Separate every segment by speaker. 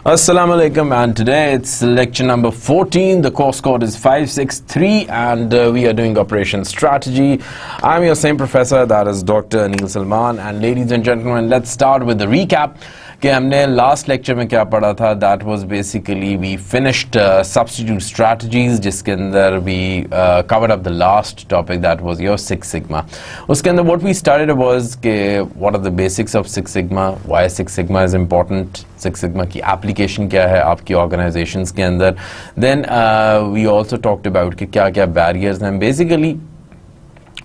Speaker 1: Assalamu alaikum, and today it's lecture number 14. The course code is 563 and we are doing operation strategy. I'm your same professor, that is Dr. Anil Salman, and ladies and gentlemen, let's start with the recap. कि हमने last lecture में क्या पढ़ा था. That was basically we finished substitute strategies, जिसके अंदर we covered up the last topic, that was your Six Sigma. उसके अंदर what we started was कि what are the basics of Six Sigma, why Six Sigma is important, Six Sigma की application क्या है आपकी organizations के अंदर. Then we also talked about कि क्या क्या barriers हैं. Basically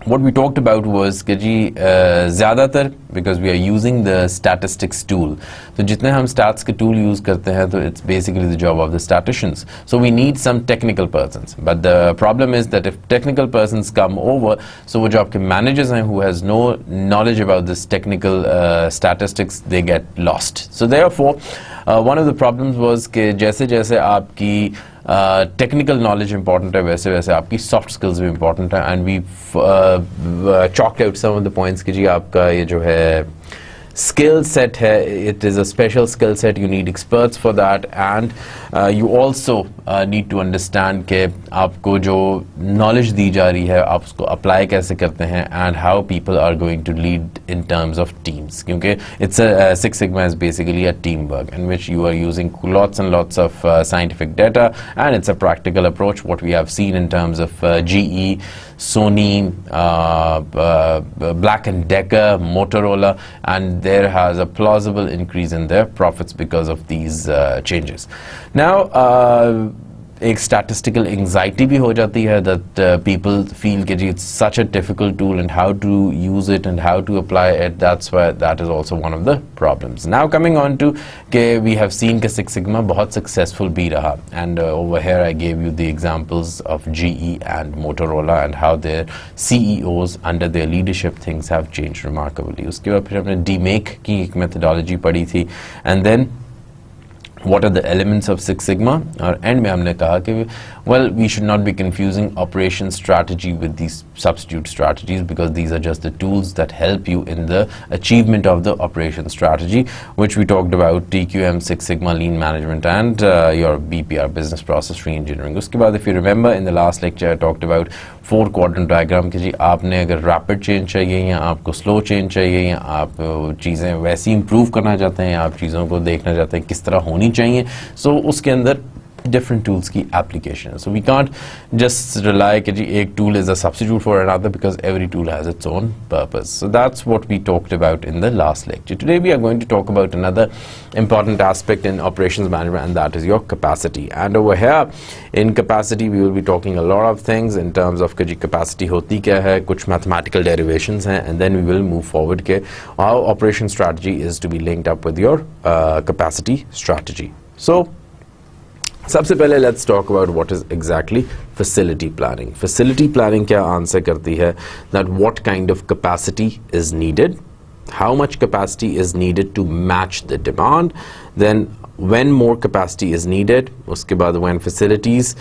Speaker 1: what we talked about was कि जी ज़्यादातर because we are using the statistics tool, तो जितने हम stats के tool use करते हैं तो it's basically the job of the statisticians. So we need some technical persons, but the problem is that if technical persons come over, so वो जो आपके managers हैं who has no knowledge about this technical statistics, they get lost. So therefore one of the problems was कि जैसे जैसे आपकी technical knowledge important है वैसे वैसे आपकी सॉफ्ट स्किल्स भी इंपॉर्टेंट है. And we chalked out some of the points कि जी आपका ये जो है skill set hai, it is a special skill set, you need experts for that, and you also need to understand ke aapko jo knowledge di ja rahi hai aap usko apply kaise karte hain and how people are going to lead in terms of teams, kyunki it's a Six Sigma is basically a teamwork in which you are using lots and lots of scientific data, and it's a practical approach. What we have seen in terms of GE, Sony, Black and Decker, Motorola, and there has a plausible increase in their profits because of these changes. Now एक statistical anxiety भी हो जाती है that people feel कि it's such a difficult tool and how to use it and how to apply it. That's why that is also one of the problems. Now coming on to कि we have seen कि Six Sigma बहुत successful भी रहा, and over here I gave you the examples of GE and Motorola and how their CEOs under their leadership things have changed remarkably. उसके बाद फिर हमने DMake की एक methodology पढ़ी थी, and then what are the elements of Six Sigma, और end में हमने कहा कि well we should not be confusing operation strategy with these substitute strategies, because these are just the tools that help you in the achievement of the operation strategy, which we talked about TQM, Six Sigma, lean management, and your BPR, business process re-engineering. उसके बाद if you remember in the last lecture I talked about 4 quadrant diagram कि जी आपने अगर rapid change चाहिए या आपको slow change चाहिए या आप चीज़ें वैसी improve करना चाहते हैं या आप चीज़ों को देखना चाहते हैं किस तरह होनी चाहिए, so उसके अंदर different tools की application. So we can't just rely कि जी एक tool is a substitute for another, because every tool has its own purpose. So that's what we talked about in the last lecture. Today we are going to talk about another important aspect in operations management, and that is your capacity. And over here in capacity we will be talking a lot of things in terms of कि जी capacity होती क्या है, कुछ mathematical derivations हैं, and then we will move forward के how operation strategy is to be linked up with your capacity strategy. So सबसे पहले let's talk about what is exactly facility planning. Facility planning क्या answer करती है that what kind of capacity is needed, how much capacity is needed to match the demand, then when more capacity is needed, उसके बाद when facilities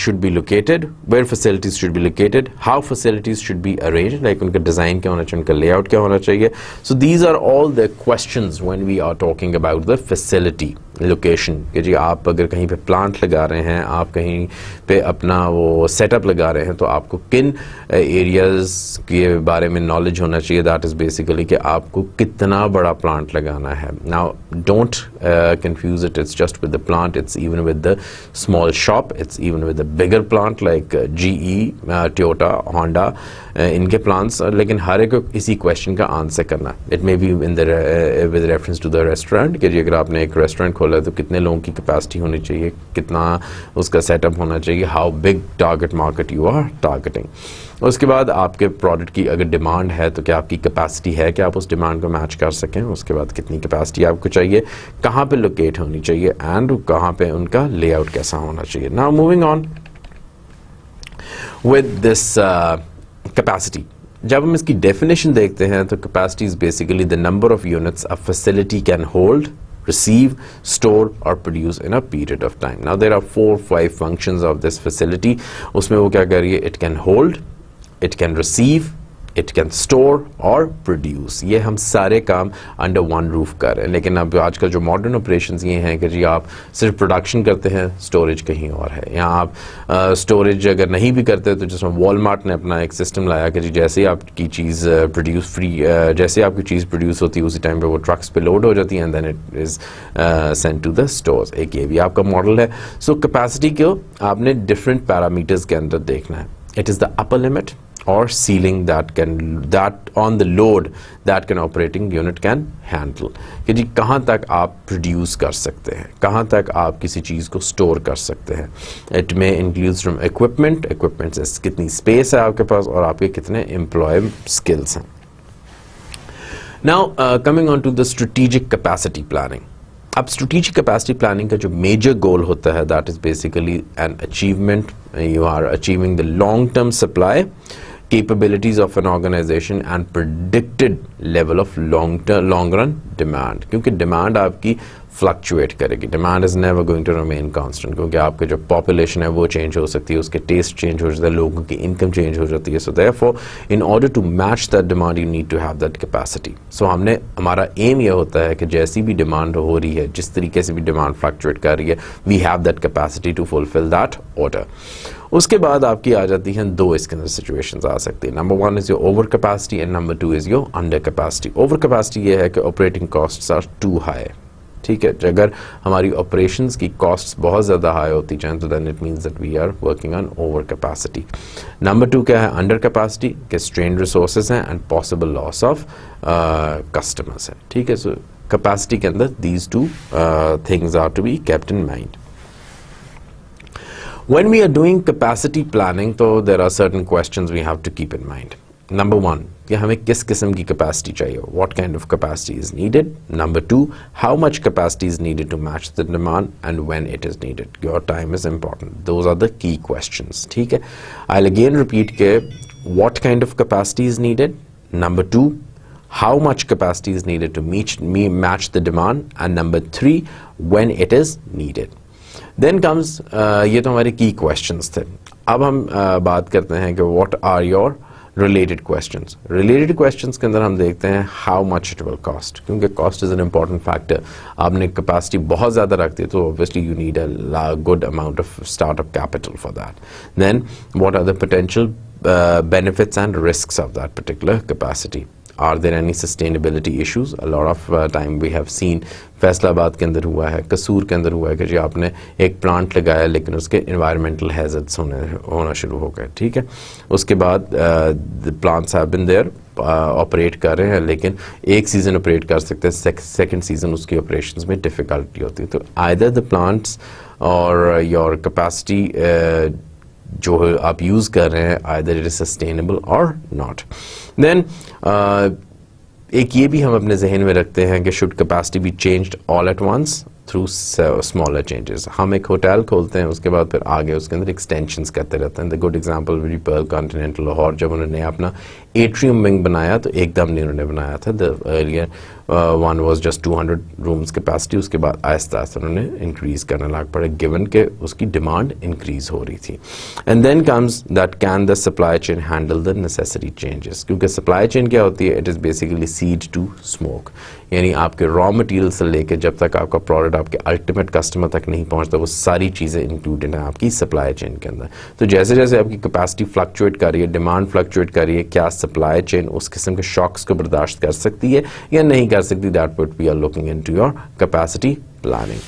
Speaker 1: should be located, where facilities should be located, how facilities should be arranged, like उनका design क्या होना चाहिए, उनका layout क्या होना चाहिए. So these are all the questions when we are talking about the facility location. कि जी आप अगर कहीं पे plant लगा रहे हैं, आप कहीं पे अपना वो setup लगा रहे हैं, तो आपको किन areas के बारे में knowledge होना चाहिए. That is basically कि आपको कितना बड़ा plant लगाना है. Now don't confuse it, it's just with the plant, it's even with the small shop, it's even with the bigger plant like GE, Toyota, Honda, इनके plants. लेकिन हर एक इसी question का आंसर करना. It may be in the with reference to the restaurant कि अगर आपने एक restaurant खोला है तो कितने लोगों की capacity होनी चाहिए, कितना उसका setup होना चाहिए, how big target market you are targeting. उसके बाद आपके प्रोडक्ट की अगर डिमांड है तो क्या आपकी कैपेसिटी है कि आप उस डिमांड को मैच कर सकें. उसके बाद कितनी कैपेसिटी आपको चाहिए, कहाँ पे लोकेट होनी चाहिए, एंड कहाँ पे उनका लेआउट कैसा होना चाहिए. Now moving on with this capacity, जब हम इसकी डेफिनेशन देखते हैं तो capacity is basically the number of units a facility can hold, receive, store or produce in a period of time. Now there are 4-5 functions of this facility. उसमें वो क्या कर रही है, it can hold, it can receive, it can store or produce. ये हम सारे काम under one roof कर रहे हैं. लेकिन अब आजकल जो modern operations ये हैं कि जी आप सिर्फ production करते हैं, storage कहीं और है. यहाँ आप storage अगर नहीं भी करते तो जिसमें Walmart ने अपना एक system लाया कि जी जैसे ही आपकी चीज़ produce free जैसे आपकी चीज़ produce होती है उसी टाइम पे वो trucks पे load हो जाती है and then it is sent to the stores. एक ये भी आपका model है. So capacity को आपने different parameters के अंदर देखना है. It is the upper limit or ceiling that on the load that can operating unit can handle. कि जी कहाँ तक आप produce कर सकते हैं, कहाँ तक आप किसी चीज़ को store कर सकते हैं. It may include from equipment से कितनी space है आपके पास और आपके कितने employee skills हैं. Now coming on to the strategic capacity planning. अब strategic capacity planning का जो major goal होता है that is basically an achievement. You are achieving the long-term supply capabilities of an organization and predicted level of long run demand. क्योंकि demand आपकी fluctuate करेगी. Demand is never going to remain constant क्योंकि आपके जो population है वो change हो सकती है, उसके taste change हो जाता है, लोगों की income change हो जाती है. So therefore, in order to match that demand, you need to have that capacity. So हमने हमारा aim ये होता है कि जैसी भी demand हो रही है, जिस तरीके से भी demand fluctuate कर रही है, we have that capacity to fulfill that order. उसके बाद आपकी आ जाती हैं दो इसके अंदर सिचुएशंस आ सकती हैं. Number one is your over capacity and number two is your under capacity. Over capacity ये है कि operating costs are too high. ठीक है, अगर हमारी ऑपरेशंस की कॉस्ट्स बहुत ज़्यादा हाई होती जाएँ तो then it means that we are working on over capacity. Number two क्या है? अंडर कैपेसिटी के स्ट्रेन रिसोर्सेज हैं and possible loss of customers है. ठीक है, सो कैपेसिटी के अंदर these two things are to be kept in mind. When we are doing capacity planning, so there are certain questions we have to keep in mind. Number one, कि हमें किस किस्म की capacity चाहिए? What kind of capacity is needed? Number two, how much capacity is needed to match the demand and when it is needed? Your time is important. Those are the key questions. ठीक है? I'll again repeat के what kind of capacity is needed? Number two, how much capacity is needed to match the demand? And number three, when it is needed. Then comes ये तो हमारे key questions थे. अब हम बात करते हैं कि what are your related questions. Related questions के अंदर हम देखते हैं how much it will cost. क्योंकि cost is an important factor. आपने capacity बहुत ज़्यादा रखती है तो obviously you need a good amount of startup capital for that. Then what are the potential benefits and risks of that particular capacity? Are there any sustainability issues? A lot of time we have seen Faisalabad के अंदर हुआ है, कसूर के अंदर हुआ है कि जी आपने एक प्लांट लगाया लेकिन उसके environmental hazards होना शुरू हो गए. ठीक है, उसके बाद plants have been there operate कर रहे हैं लेकिन एक सीज़न ऑपरेट कर सकते हैं, सेकंड सीज़न उसकी ऑपरेशंस में डिफ़िकल्टी होती है. तो आइदर द प्लांट्स और योर कैपेसिटी जो आप यूज़ कर रहे हैं आइदर इट इज सस्टेनेबल और नॉट. देन एक ये भी हम अपने जहन में रखते हैं कि should capacity be changed all at once through smaller changes. हम एक होटल खोलते हैं उसके बाद फिर आगे उसके अंदर एक्सटेंशंस करते रहते हैं. The good example will Perl continental Lahore. जब उन्होंने अपना एट्रियम विंग बनाया तो एकदम नहीं उन्होंने बनाया था. The earlier one was just 200 rooms capacity. उसके बाद आहिस्ता आहिस्ता उन्होंने इंक्रीज करने लग पड़े गिवन के उसकी डिमांड इंक्रीज हो रही थी. And then comes that can the supply chain handle the necessary changes. क्योंकि सप्लाई चेन क्या होती है? It is basically seed to smoke. यानी आपके रॉ मटेरियल से लेकर जब तक आपका प्रोडक्ट आपके अल्टीमेट कस्टमर तक नहीं पहुंचता वो सारी चीज़ें इंक्लूडेड हैं आपकी सप्लाई चेन के अंदर. तो जैसे जैसे आपकी कैपेसिटी फ्लक्चुएट कर रही है, डिमांड फ्लक्चुएट कर रही है, क्या सप्लाई चेन उस किस्म के शॉक्स को बर्दाश्त कर सकती है या नहीं कर सकती? That what we are looking into your capacity planning.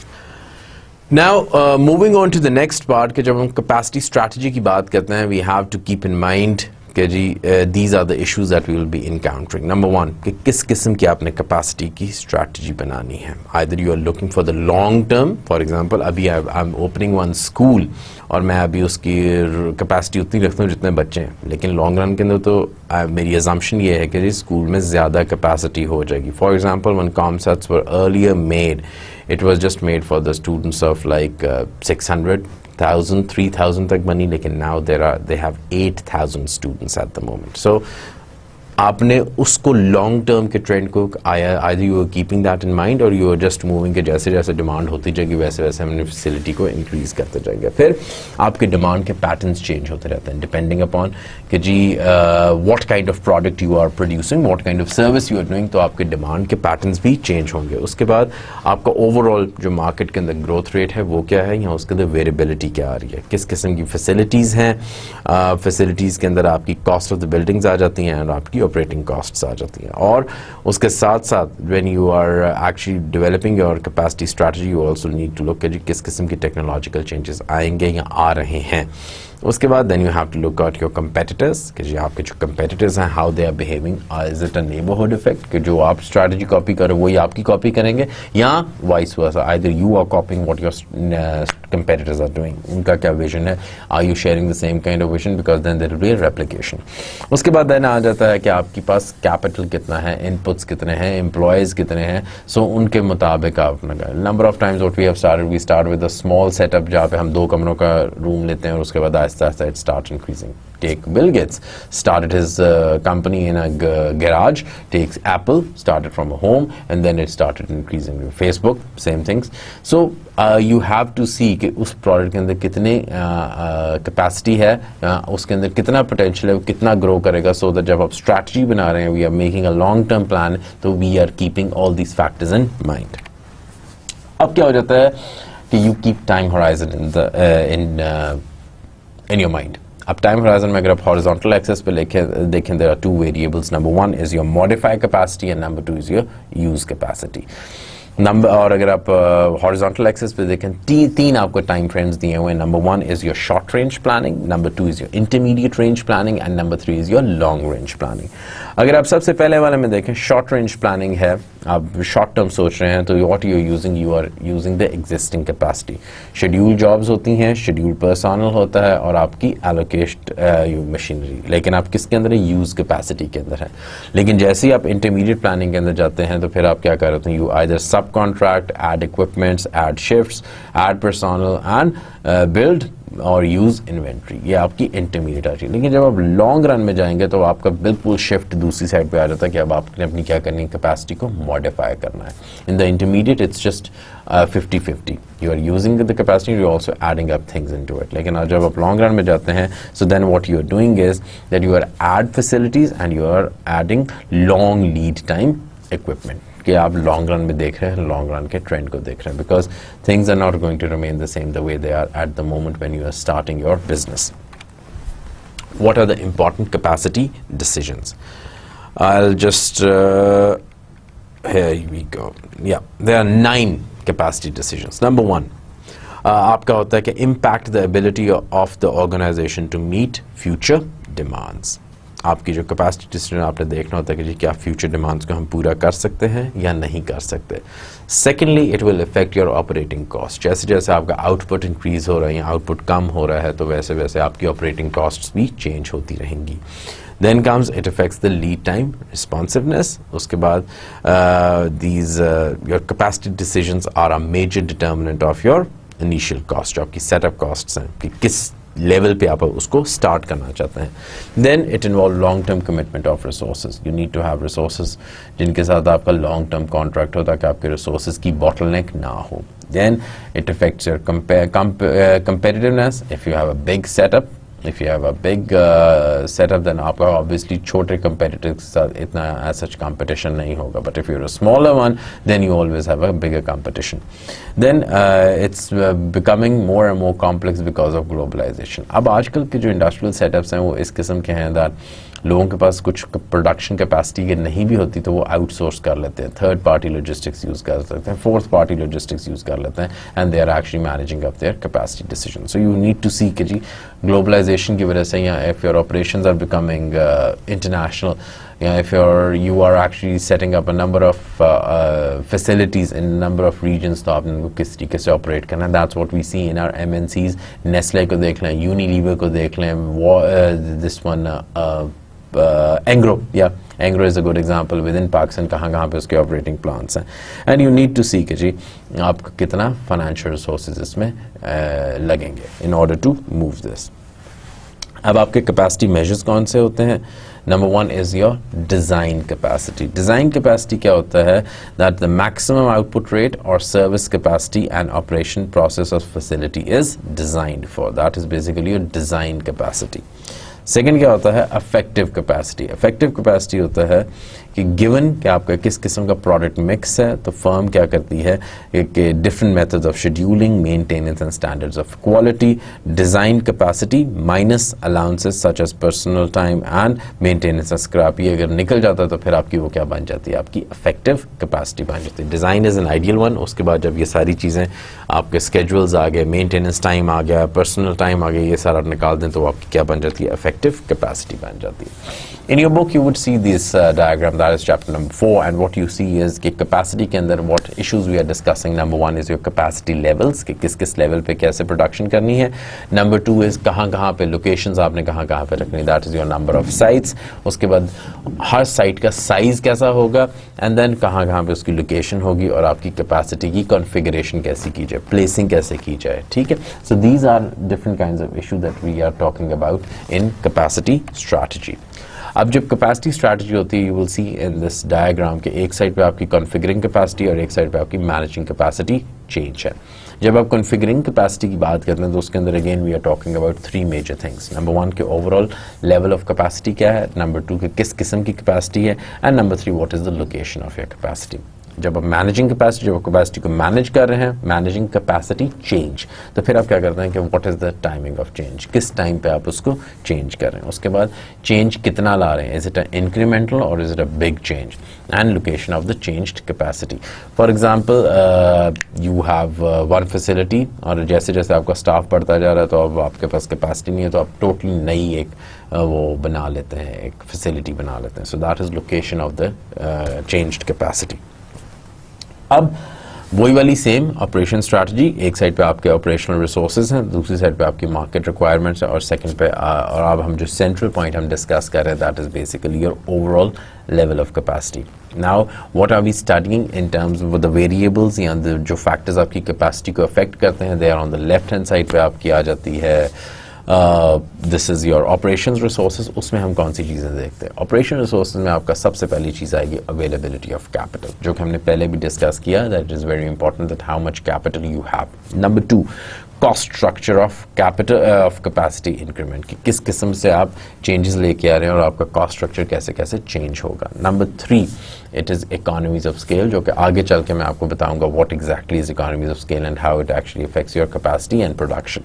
Speaker 1: Now moving on to the next part कि जब हम कैपेसिटी स्ट्रैटेजी की बात करते हैं we have to keep in mind कि जी these are the issues that we will be encountering. Number one कि किस किस्म की आपने कैपेसिटी की स्ट्रैटेजी बनानी है. Either you are looking for the long term. For example अभी I am opening one school और मैं अभी उसकी कैपेसिटी उतनी रखता हूँ जितने बच्चे हैं, लेकिन लॉन्ग रन के अंदर तो मेरी अजम्पशन ये है कि जी स्कूल में ज़्यादा कैपेसिटी हो जाएगी. For example one COMSATS were earlier made, it was just made for the students of like 600,000, 3,000 तक बनी, लेकिन now they have 8,000 students at the moment. So आपने उसको लॉन्ग टर्म के ट्रेंड को either you are keeping that in mind और you are just moving के जैसे जैसे डिमांड होती जाएगी वैसे वैसे हमने फैसिलिटी को इंक्रीज करते जाएंगे। फिर आपके डिमांड के पैटर्न्स चेंज होते रहते हैं डिपेंडिंग अपॉन कि जी what kind of product you are producing, what kind of service you are doing, तो आपके डिमांड के पैटर्न्स भी चेंज होंगे। उसके बाद आपका ओवरऑल जो मार्केट के अंदर ग्रोथ रेट है वो क्या है, या उसके अंदर वेरिएबिलिटी क्या आ रही है, किस किस्म की फैसिलिटीज़ हैं, फैसिलिटीज़ के अंदर आपकी कॉस्ट ऑफ द बिल्डिंग्स आ जाती हैं और आपकी ऑपरेटिंग कॉस्ट्स आ जाती हैं। और उसके साथ साथ when you are actually developing your capacity strategy you also need to look कि किस किस्म की टेक्नोलॉजिकल चेंजेस आएंगे या आ रहे हैं। उसके बाद then you have to look at your competitors कि जी आपके जो कंपेटिटर्स हैं how they are behaving, is it a neighbourhood effect कि जो आप स्ट्रैटेजी कॉपी करो वही आपकी कॉपी करेंगे, या vice versa either you are copying what your competitors are doing, उनका क्या विजन है, are you sharing the same kind of vision, because then there will be replication. उसके बाद देन आ जाता है कि आपके पास कैपिटल कितना है, इनपुट्स कितने हैं, एम्प्लॉयज़ कितने हैं, सो उनके मुताबिक आप number of times what we have started, we start with a small setup जहाँ पे हम 2 कमरों का रूम लेते हैं और उसके बाद Aahista Aahista it start increasing. Take Bill Gates started his company in a garage. Takes Apple started from a home and then it started increasing. Facebook same things. So you have to see कि उस product के अंदर कितने capacity है, उसके अंदर कितना potential है, कितना grow करेगा, so that जब आप strategy बना रहे हैं we are making a long term plan, तो we are keeping all these factors in mind. अब क्या हो जाता है कि you keep time horizon in your mind. अब टाइम होराइजन में अगर आप हॉरिजॉन्टल एक्सेस पे देखें there are 2 variables, number 1 is your modify capacity and number 2 is your use capacity. और अगर आप हॉरिजॉन्टल एक्सेस पे देखें तीन आपको टाइम फ्रेम्स दिए हुए हैं। Number 1 is your short range planning, number 2 is your intermediate range planning and number 3 is your long range planning. अगर आप सबसे पहले वाले में देखें शॉर्ट रेंज प्लानिंग है, आप शॉर्ट टर्म सोच रहे हैं, तो what you are using the existing capacity. Schedule jobs होती हैं, शेड्यूल पर्सनल होता है और आपकी एलोकेट मशीनरी, लेकिन आप किसके अंदर है, यूज कैपेसिटी के अंदर है। लेकिन जैसे ही आप इंटरमीडिएट प्लानिंग के अंदर जाते हैं तो फिर आप क्या कर रहे हैं, यू आइदर सब contract, add equipments, add shifts, add personnel and build और यूज इन्वेंट्री, ये आपकी इंटरमीडिएट आ रही है। लेकिन जब आप लॉन्ग रन में जाएंगे तो आपका बिल्कुल शिफ्ट दूसरी साइड पे आ जाता है कि अब आपने अपनी क्या करनी है, कैपेसिटी को मॉडिफाई करना है। In the intermediate it's just 50-50, you are using the capacity, you are also adding up things into it. लेकिन जब आप लॉन्ग रन में जाते हैं so then what you are doing is that you are add facilities and you are adding long lead time equipment, कि आप long run में देख रहे हैं, लॉन्ग रन के ट्रेंड को देख रहे हैं, because things are not going to remain the same the way they are at the moment when you are starting your business. What are the important capacity decisions? I'll just here we go. Yeah, there are 9 capacity decisions. Number 1, आपका होता है कि impact the ability of the organization to meet future demands. आपकी जो capacity decision आपने देखना होता है कि जी क्या फ्यूचर डिमांड्स को हम पूरा कर सकते हैं या नहीं कर सकते। Secondly, it will affect your operating cost. जैसे जैसे आपका आउटपुट इंक्रीज हो रहा है या आउटपुट कम हो रहा है तो वैसे वैसे आपकी ऑपरेटिंग कॉस्ट्स भी चेंज होती रहेंगी। Then comes it affects the lead time responsiveness. उसके बाद these your capacity decisions are a major determinant of your initial cost, जो आपकी सेटअप कॉस्ट्स हैं कि किस लेवल पे आप उसको स्टार्ट करना चाहते हैं। Then it involve long term commitment of resources, you need to have resources जिनके साथ आपका लॉन्ग टर्म कॉन्ट्रैक्ट हो ताकि आपके रिसोर्सेज की बॉटलनेक ना हो। Then it affects your competitiveness. If you have a big setup, if you have a big setup, then आपका obviously छोटे competitors के साथ इतना as such competition नहीं होगा, but if you're a smaller one, then you always have a bigger competition. Then it's becoming more and more complex because of globalization. अब आजकल के जो industrial setups हैं वो इस किस्म के हैं that लोगों के पास कुछ प्रोडक्शन कैपेसिटी के नहीं भी होती तो वो आउटसोर्स कर लेते हैं, थर्ड पार्टी लॉजिस्टिक्स यूज़ कर सकते हैं, फोर्थ पार्टी लॉजिस्टिक्स यूज़ कर लेते हैं, and they are actually managing up their capacity decision. So you need to see कि जी ग्लोबलाइजेशन की वजह से या if your operations are becoming international, if you are actually setting up a number of facilities in a number of regions, तो आपने उनको किस तरीके से ऑपरेट करना है। That's what we see in our MNCs. Nestle को देख लें, Unilever को देख लें, this one Engro, yeah, Engro is a good example within Pakistan, कहाँ पे उसके operating plants हैं, and you need to see कि जी आपको कितना financial resources इसमें लगेंगे in order to move this. अब आपके कैपेसिटी मेजर्स कौन से होते हैं? Number 1 is your design capacity. Design capacity क्या होता है? That the maximum output rate और service capacity and operation process of facility is designed for. That is basically your design capacity. Second क्या होता है? Affective capacity. अफेक्टिव कैपेसिटी होता है कि गिवन कि आपका किस किस्म का प्रोडक्ट मिक्स है, तो फर्म क्या करती है कि different methods of scheduling, maintenance and standards of quality, design capacity minus allowances such as personal time and maintenance and scrap. ये अगर निकल जाता है तो फिर आपकी वो क्या बन जाती है? आपकी अफेक्टिव कैपेसिटी बन जाती है. Design is an ideal one. उसके बाद जब ये सारी चीज़ें आपके स्केड्यूल्स आ गए, मेंटेनेंस टाइम आ गया, पर्सनल टाइम आ गया, ये सारा निकाल दें तो आपकी क्या बन जाती है? अफेक्टिव कैपेसिटी बन जाती है. In your book, you would see this diagram. That is chapter number 4, and what you see is कि capacity के अंदर what issues we are discussing. Number 1 is your capacity levels, कि किस level पे कैसे production करनी है. Number 2 is कहाँ पे locations आपने कहाँ पे रखनी. That is your number of sites. उसके बाद हर site का size कैसा होगा, and then कहाँ पे उसकी location होगी, और आपकी capacity की configuration कैसी की जाए, placing कैसे की जाए. ठीक है? So these are different kinds of issues that we are talking about in capacity strategy. अब जब कैपेसिटी स्ट्रैटेजी होती है, you will see in this diagram के एक साइड पे आपकी कॉन्फ़िगरिंग कैपेसिटी और एक साइड पे आपकी मैनेजिंग कैपेसिटी चेंज है. जब आप कॉन्फ़िगरिंग कैपेसिटी की बात करते हैं तो उसके अंदर again we are talking about 3 major things. Number 1 के ओवरऑल लेवल ऑफ कैपेसिटी क्या है, नंबर 2 के किस किस्म की कैपेसिटी है, and number 3 what is the location of your capacity. जब आप मैनेजिंग कैपेसिटी, जब आप कैपेसिटी को मैनेज कर रहे हैं, मैनेजिंग कैपेसिटी चेंज, तो फिर आप क्या करते हैं कि what is the timing of change, किस टाइम पे आप उसको चेंज कर रहे हैं. उसके बाद चेंज कितना ला रहे हैं, इज इट अ इंक्रीमेंटल और is it a big change, and location of the changed capacity. For example you have one facility, और जैसे जैसे आपका स्टाफ बढ़ता जा रहा है तो अब आपके पास कैपेसिटी नहीं है, तो आप टोटली नई एक वो बना लेते हैं, एक फैसिलिटी बना लेते हैं. So that is location of the changed capacity. अब वही वाली सेम ऑपरेशन स्ट्रैटेजी, एक साइड पे आपके ऑपरेशनल रिसोर्सेज हैं, दूसरी साइड पे आपकी मार्केट रिक्वायरमेंट्स है, और सेकंड पे और अब हम जो सेंट्रल पॉइंट हम डिस्कस कर रहे हैं that is basically your overall level of capacity. Now what are we studying in terms of the variables, या जो फैक्टर्स आपकी कैपेसिटी को अफेक्ट करते हैं, they are on the left hand side पे आपकी आ जाती है. This is your operations resources. उसमें हम कौन सी चीज़ें देखते हैं? ऑपरेशन रिसोर्सेज में आपका सबसे पहली चीज़ आएगी अवेलेबिलिटी ऑफ कैपिटल, जो कि हमने पहले भी डिस्कस किया. That is very important that how much capital you have. Number 2, cost structure of capital of capacity increment, कि किस किस्म से आप चेंजेस लेके आ रहे हैं और आपका कॉस्ट स्ट्रक्चर कैसे कैसे चेंज होगा. Number 3, it is economies of scale, जो कि आगे चल के मैं आपको बताऊंगा what exactly is economies of scale and how it actually affects your capacity and production.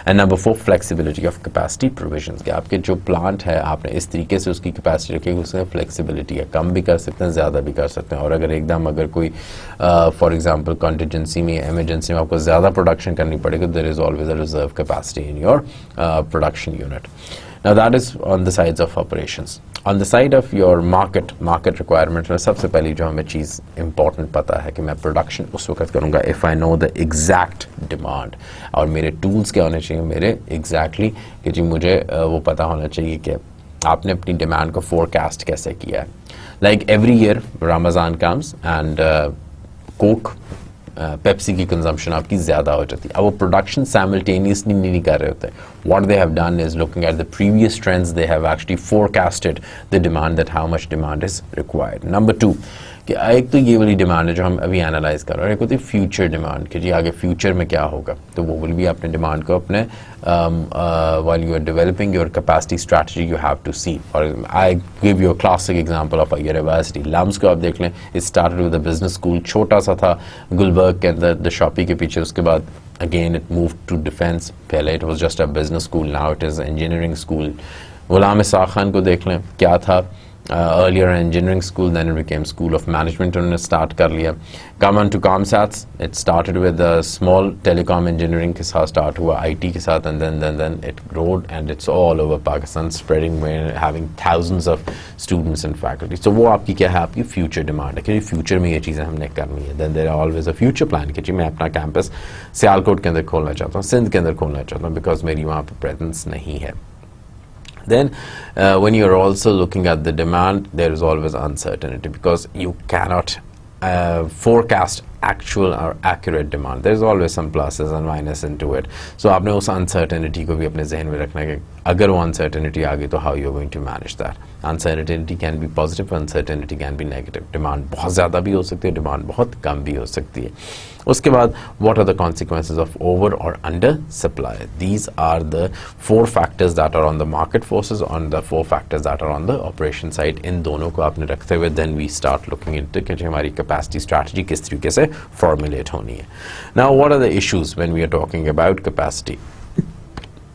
Speaker 1: And number 4, flexibility of capacity provisions, कि आपके जो प्लांट है आपने इस तरीके से उसकी कैपेसिटी रखी है, उसमें फ्लेक्सिबिलिटी है, कम भी कर सकते हैं, ज़्यादा भी कर सकते हैं. और अगर एकदम अगर कोई फॉर एग्जाम्पल कॉन्टीजेंसी में, एमरजेंसी में आपको ज़्यादा प्रोडक्शन करनी पड़ेगी, there is always a reserve capacity in your production unit. Now that is on the sides of operations. On the side of your market requirement में सबसे पहली जो हमें चीज़ important पता है कि मैं production उस वक्त करूँगा if I know the exact demand, और मेरे tools क्या होने चाहिए मेरे exactly, कि जी मुझे वो पता होना चाहिए कि आपने अपनी demand को forecast कैसे किया है. Like every year Ramadan comes and Coke, Pepsi की कंजम्पशन आपकी ज़्यादा हो जाती है. अब वो प्रोडक्शन साइमल्टेनियसली नहीं कर रहे होते. What they have done is looking at the previous trends, they have actually forecasted the demand, that how much demand is required. Number 2, कि एक तो ये वाली डिमांड है जो हम अभी एनालाइज कर रहे हैं, एक होती है फ्यूचर डिमांड, कि जी आगे फ्यूचर में क्या होगा, तो वो विल भी अपने डिमांड को अपने while you are developing your capacity strategy you have to see. और I give you a classic example of a university. LUMS को आप देख लें, it started with a business school, छोटा सा था गुलबर्ग के अंदर द शॉपी के पीछे. उसके बाद again it move to defence. पहले it was just a business school, now it is engineering school. Ghulam Ishaq Khan को देख लें, क्या था earlier an engineering school, then it became School of Management उन्होंने start कर लिया. Come on to ComSats, it started with a small telecom engineering के साथ start हुआ, IT के साथ, and then it grew and it's all over Pakistan, spreading, having thousands of students and faculty. So वो आपकी क्या है, आपकी future demand है कि future में ये चीज़ें हमने करनी है. Then there are always a future plan कि जी मैं अपना campus सियालकोट के अंदर खोलना चाहता हूँ, सिंध के अंदर खोलना चाहता हूँ, because मेरी वहाँ पे presence नहीं है. Then when you're also looking at the demand, there is always uncertainty because you cannot forecast actual or accurate demand. There's always some pluses and minuses into it. So आपने उस uncertainty को भी अपने ज़हन में रखना है कि अगर वो uncertainty आ गई तो how you're going to manage that. Uncertainty can be positive, uncertainty can be negative. Demand बहुत ज़्यादा भी हो सकती है, demand बहुत कम भी हो सकती है. उसके बाद what are the consequences of over or under supply? These are the 4 factors that are on the market forces, on the 4 factors that are on the operation side. इन दोनों को आपने रखते हुए then we start looking into कि हमारी capacity strategy किस तरीके से formulate होनी है. Now what are the issues when we are talking about capacity?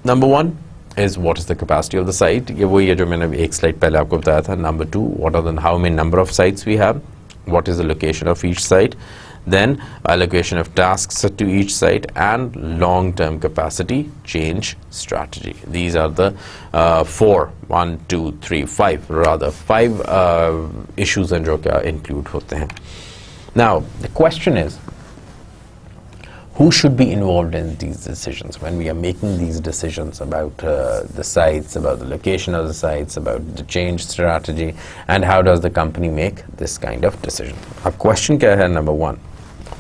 Speaker 1: Number 1 is what is the capacity of the site. ये वही है जो मैंने एक slide पहले आपको बताया था. Number 2, what are the how many number of sites we have? What is the location of each site? Then allocation of tasks to each site and long-term capacity change strategy. These are the 5 issues and जो क्या include होते हैं. Now the question is, who should be involved in these decisions when we are making these decisions about the sites, about the location of the sites, about the change strategy, and how does the company make this kind of decision? Our question क्या है? Number 1,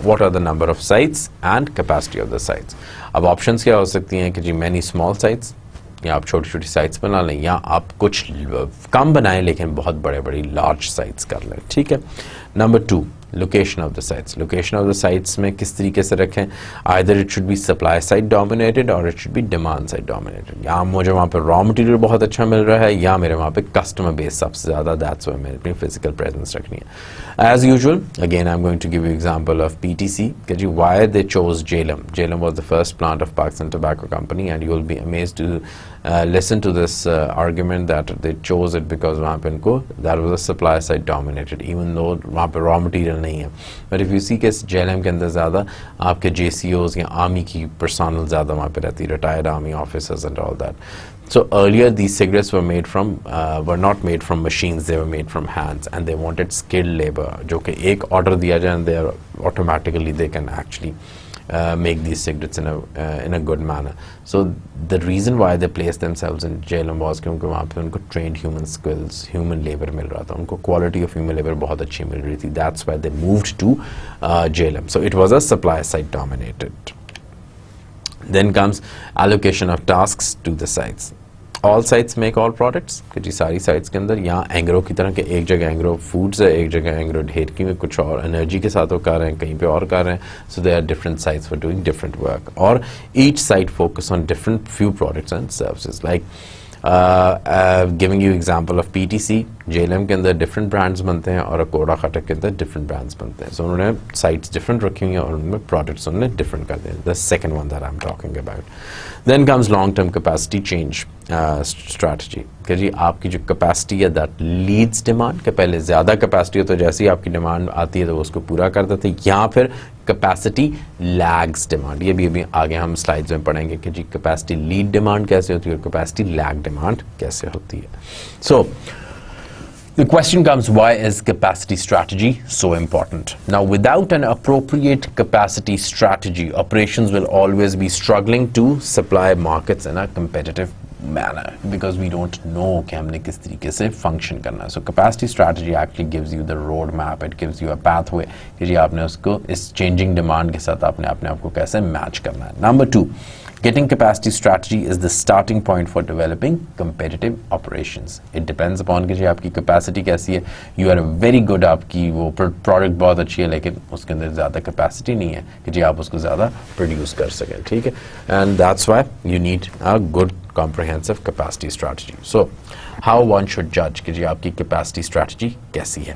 Speaker 1: what are the number of sites and capacity of the sites? अब options क्या हो सकती हैं कि जी many small sites, या आप छोटी छोटी sites बना लें, या आप कुछ कम बनाएं लेकिन बहुत बड़े बड़ी large sites कर लें. ठीक है. Number 2, location of the sites. Location of the sites में किस तरीके से रखें? Either it should be supply side dominated or it should be demand side dominated. या मुझे वहाँ पे raw material बहुत अच्छा मिल रहा है, या मेरे वहाँ पे customer base सबसे ज़्यादा, that's why मैंने अपनी physical presence रखनी है. As usual, again I'm going to give you example of PTC. Why they chose JLM. JLM was the first plant of Pakistan Tobacco Company, and you will be amazed to listen to this argument that they chose it because वहाँ पे उनको that was a supply side dominated, even though वहाँ पे raw material नहीं है. But if you see कि JLM के अंदर ज़्यादा आपके JCOs या आर्मी की personnel ज़्यादा वहाँ पे रहती है, retired army officers and all that. So earlier these cigarettes were made from were not made from machines, they were made from hands, and they wanted skilled labor. जो कि एक order दिया जाए and they are automatically they can actually make these cigarettes in a good manner. So the reason why they placed themselves in JLM was क्योंकि वहाँ पे उनको trained human skills, human labor मिल रहा था, उनको quality of human labor बहुत अच्छी मिल रही थी. That's why they moved to JLM. So it was a supply side dominated. Then comes allocation of tasks to the sites. All sites make all products. कि जी सारी sites के अंदर यहाँ एंग्रो की तरह के एक जगह एंग्रो फूड्स है, एक जगह एंग्रो ढेरकी में कुछ और एनर्जी के साथ वो कर रहे हैं, कहीं पे और कर रहे हैं. So there are different sites for doing different work. और each site focus on different few products and services. Like giving you example of PTC, JLM के अंदर different brands बनते हैं और अकोड़ा खटक के अंदर different brands बनते हैं. So उन्होंने sites different रखी हुई हैं और उनमें products उन्होंने different कर दिए. The second one that I'm talking about. Then comes long-term capacity change strategy. कि जी आपकी जो capacity है that leads demand, कि पहले ज़्यादा capacity हो तो जैसे ही आपकी demand आती है तो वो उसको पूरा कर देते हैं, या फिर capacity lags demand. ये भी अभी आगे हम slides में पढ़ेंगे कि जी capacity lead demand कैसे होती है और capacity lag demand कैसे होती है. So the question comes, why is capacity strategy so important? Now, without an appropriate capacity strategy, operations will always be struggling to supply markets in a competitive manner because we don't know कि हमने किस तरीके से function करना है. So capacity strategy actually gives you the roadmap, it gives you a pathway कि जी आपने उसको इस changing demand के साथ आपने अपने आप को कैसे match करना है. Number 2, getting capacity strategy is the starting point for developing competitive operations. It depends upon कि जी आपकी capacity कैसी है. You are very good, आपकी वो product बहुत अच्छी है लेकिन उसके अंदर ज़्यादा capacity नहीं है कि जी आप उसको ज़्यादा produce कर सकें. ठीक है. And that's why you need a good comprehensive capacity strategy. So how one should judge कि जी आपकी capacity strategy कैसी है?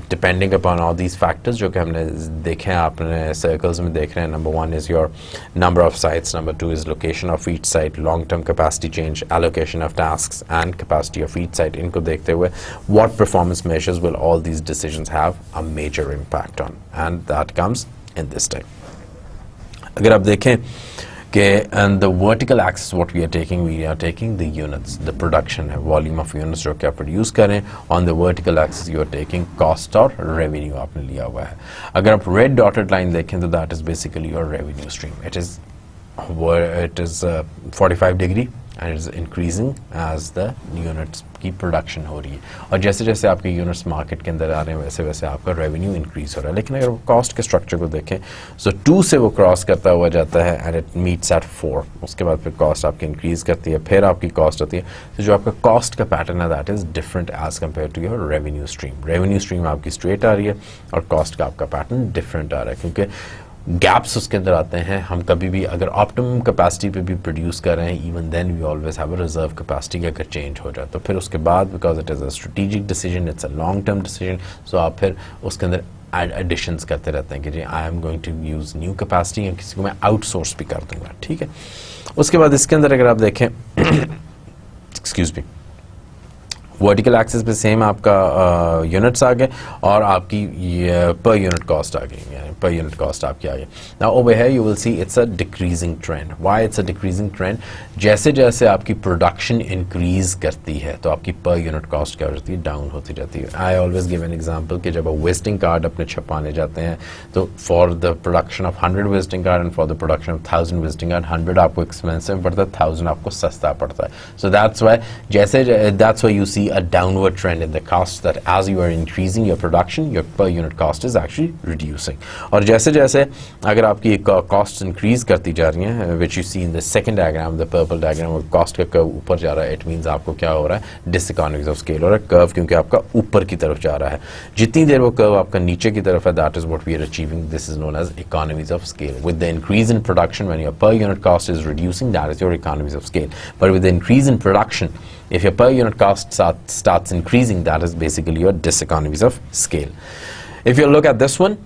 Speaker 1: Depending upon all these factors जो कि हमने देखे हैं, आपने circles में देख रहे हैं. Number 1 is your number of sites. Number 2 is location of each site, long-term capacity change, allocation of tasks, and capacity of each site. इनको देखते हुए, what performance measures will all these decisions have a major impact on? And that comes in this type. अगर आप देखें and the vertical axis what we are taking the units, the production volume of units जो क्या produce करें. On the vertical axis you are taking cost और revenue आपने लिया हुआ है. अगर आप red dotted line देखें तो that is basically your revenue stream. It is 45 degree and it is increasing as the units की प्रोडक्शन हो रही है, और जैसे जैसे आपके यूनिट्स मार्केट के अंदर आ रहे हैं वैसे वैसे आपका रेवेन्यू इंक्रीज हो रहा है। लेकिन अगर वो कॉस्ट के स्ट्रक्चर को देखें, सो 2 से वो क्रॉस करता हुआ जाता है एंड इट मीट्स एट 4, उसके बाद फिर कॉस्ट आपकी इंक्रीज करती है, फिर आपकी कॉस्ट होती है। तो जो आपका कॉस्ट का पैटर्न है that is different as compare to your revenue stream. Revenue stream आपकी स्ट्रेट आ रही है और कॉस्ट का आपका पैटर्न डिफरेंट आ रहा है, क्योंकि गैप्स उसके अंदर आते हैं। हम कभी भी अगर ऑप्टिमम कैपेसिटी पे भी प्रोड्यूस कर रहे हैं, even then we always have a reserve capacity, अगर चेंज हो जाए तो फिर उसके बाद because it is a strategic decision, it's a long term decision, so आप फिर उसके अंदर एडिशंस करते रहते हैं कि जी I am going to use new capacity, या किसी को मैं आउटसोर्स भी कर दूंगा, ठीक है। उसके बाद इसके अंदर अगर आप देखें एक्सक्यूज मी, वर्टिकल एक्सिस पे सेम आपका यूनिट्स आ गए और आपकी पर यूनिट कॉस्ट आ गई, पर यूनिट कॉस्ट आपकी आ गई। Now over here you will see it's a decreasing trend. Why it's a decreasing trend? जैसे जैसे आपकी प्रोडक्शन इंक्रीज करती है तो आपकी पर यूनिट कॉस्ट क्या हो जाती है, डाउन होती जाती है। I always give an example कि जब आप विजिटिंग कार्ड अपने छपाने जाते हैं तो for the production of 100 visiting card and for the production of 1000 visiting card 100 आपको एक्सपेंसिव पड़ता है, 1000 आपको सस्ता पड़ता है। So that's why you see a downward trend in the cost, that as you are increasing your production, your per unit cost is actually reducing. और जैसे जैसे अगर आपकी costs increase करती जा रही हैं, which you see in the second diagram, the purple diagram, और cost का curve ऊपर जा रहा है, it means आपको क्या हो रहा है, diseconomies of scale हो रहा है। curve क्योंकि आपका ऊपर की तरफ जा रहा है, जितनी देर वो curve आपका नीचे की तरफ है, that is what we are achieving. This is known as economies of scale. With the increase in production, when your per unit cost is reducing, that is your economies of scale. But with the increase in production, if your per unit cost starts increasing, that is basically your diseconomies of scale. If you look at this one,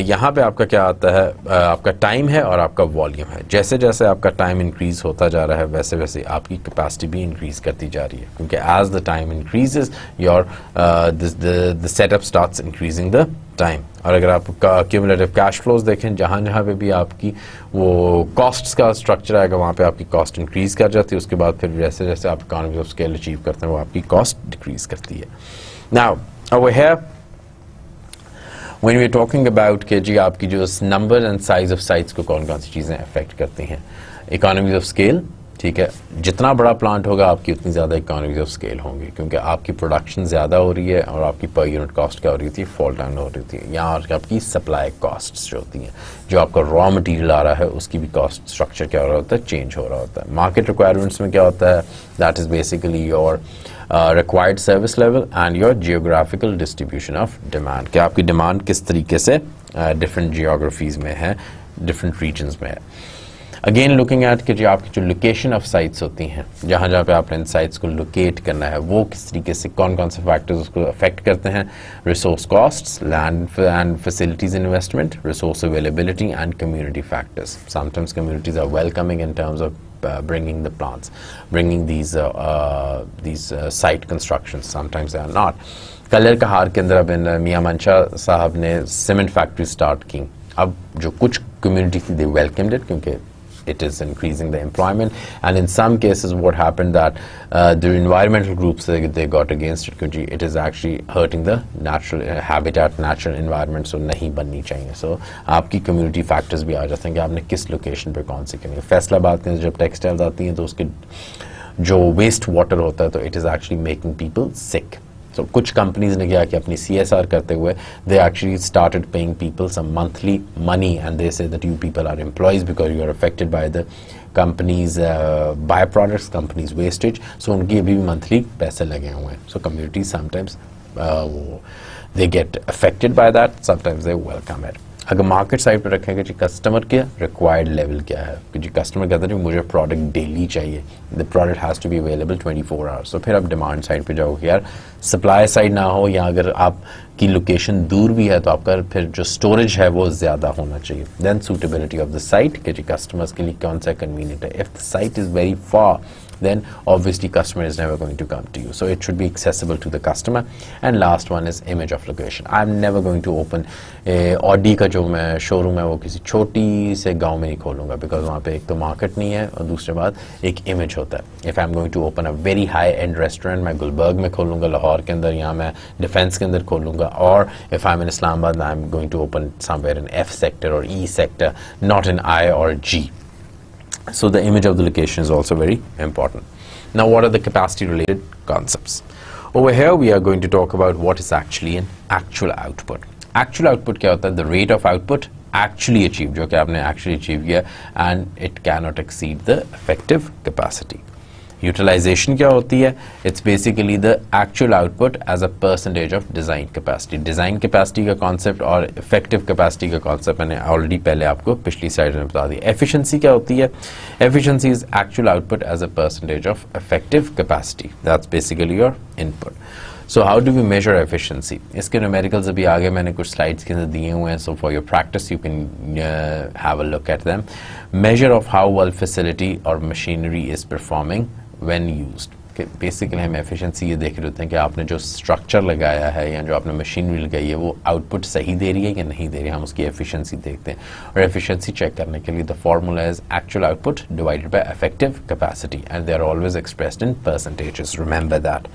Speaker 1: यहाँ पे आपका क्या आता है, आपका time है और आपका वॉल्यूम है। जैसे जैसे आपका टाइम इंक्रीज होता जा रहा है वैसे वैसे आपकी कैपेसिटी भी इंक्रीज करती जा रही है, क्योंकि as the time increases your the setup starts increasing the time. और अगर आप क्यूमुलेटिव कैश फ्लोज देखें, जहाँ जहाँ पे भी आपकी वो कॉस्ट्स का स्ट्रक्चर आएगा वहाँ पे आपकी कॉस्ट इंक्रीज कर जाती है, उसके बाद फिर जैसे जैसे आप इकोनॉमी ऑफ स्केल अचीव करते हैं वो आपकी कॉस्ट डिक्रीज करती है। Now over here when we are talking about कि जी आपकी जो number and size of sites को कौन कौन सी चीज़ें अफेक्ट करती हैं, इकोनॉमीज ऑफ स्केल, ठीक है। जितना बड़ा प्लांट होगा आपकी उतनी ज़्यादा इकोनॉमीज ऑफ स्केल होंगी, क्योंकि आपकी प्रोडक्शन ज़्यादा हो रही है और आपकी पर यूनिट कॉस्ट क्या हो रही थी, फॉल डाउन हो रही थी। यहाँ और आपकी सप्लाई कॉस्ट्स जो होती हैं, जो आपका रॉ मटेरियल आ रहा है उसकी भी कॉस्ट स्ट्रक्चर क्या हो रहा होता है, चेंज हो रहा होता है। मार्केट रिक्वायरमेंट्स में क्या होता है, that is basically your required service level and your geographical distribution of demand, कि आपकी डिमांड किस तरीके से different geographies में है, different regions में है। अगेन लुकिंग एट कि जो आपकी जो लोकेशन ऑफ साइट्स होती हैं, जहाँ जहाँ पे आपने इन साइट्स को लोकेट करना है, वो किस तरीके से कौन कौन से फैक्टर्स उसको अफेक्ट करते हैं। Resource costs, land and facilities investment, resource availability and community factors. Sometimes communities are welcoming in terms of bringing the plants, bringing these site constructions. Sometimes they are not. Colour का हार के अंदर अब मियां मंशा साहब ने सीमेंट फैक्ट्री स्टार्ट की। अब जो कुछ कम्युनिटी थी, they welcomed it क्योंकि it is increasing the employment, and in some cases what happened that the environmental groups they got against it because it is actually hurting the natural habitat, natural environment, so नहीं बननी चाहिए। so आपकी community factors भी आ जाते हैं कि आपने किस location पे कौन सी करनी है। फैसलाबाद के जब टेक्सटाइल्स आती हैं तो उसके जो वेस्ट वाटर होता है तो it is actually making people sick. So कुछ कंपनीज ने क्या कि अपनी CSR करते हुए they actually started paying people some monthly money and they say that you people are employees because you are affected by the companies byproducts, companies wastage. So उनकी अभी भी मंथली पैसे लगे हुए हैं। So communities sometimes they get affected by that, sometimes they welcome it. अगर market side पर रखेंगे कि कस्टमर के रिक्वायर्ड लेवल क्या है, कि जी कस्टमर कहता है कि मुझे प्रोडक्ट डेली चाहिए, the product has to be available 24 hours. तो फिर आप डिमांड साइड पे जाओगे, यार सप्लाई साइड ना हो, या अगर आपकी लोकेशन दूर भी है तो आपका फिर जो स्टोरेज है वो ज़्यादा होना चाहिए। Then suitability of the site, कि जी कस्टमर्स के लिए कौन सा कन्वीनियंट है। If the site is very far, then obviously customer is never going to come to you, so it should be accessible to the customer. And last one is image of location. I'm never going to open Audi का जो मैं showroom है वो किसी छोटी से गांव में नहीं खोलूँगा, बिकॉज वहाँ पे एक तो मार्केट नहीं है और दूसरी बात एक इमेज होता है। If I am going to open a very high end restaurant, मैं गुलबर्ग में खोलूँगा, लाहौर के अंदर, या मैं डिफेंस के अंदर खोलूँगा, और if I am in Islamabad I am going to open somewhere in F sector or E sector, not in I or G. So the image of the location is also very important. Now, what are the capacity related concepts? Over here we are going to talk about what is actually an actual output. Actual output क्या होता है? The rate of output actually achieved, जो कि आपने actually achieve किया, and it cannot exceed the effective capacity. Utilization क्या होती है? It's basically the actual output as a percentage of design capacity. Design capacity का concept और effective capacity का concept मैंने already पहले आपको पिछली slide में बता दिया. Efficiency क्या होती है? Efficiency is actual output as a percentage of effective capacity. That's basically your input. So how do we measure efficiency? इसके numericals अभी आगे मैंने कुछ slides के अंदर दिए हुए हैं. So for your practice you can have a look at them. Measure of how well facility or machinery is performing when used. Basically हम एफिशिएंसी ये देख रहे होते हैं कि आपने जो स्ट्रक्चर लगाया है या जो आपने मशीनरी लगाई है वो आउटपुट सही दे रही है या नहीं दे रही है, हम उसकी एफिशिएंसी देखते हैं. और एफिशिएंसी चेक करने के लिए the formula is actual output divided by effective capacity and they are always expressed in percentages. Remember that.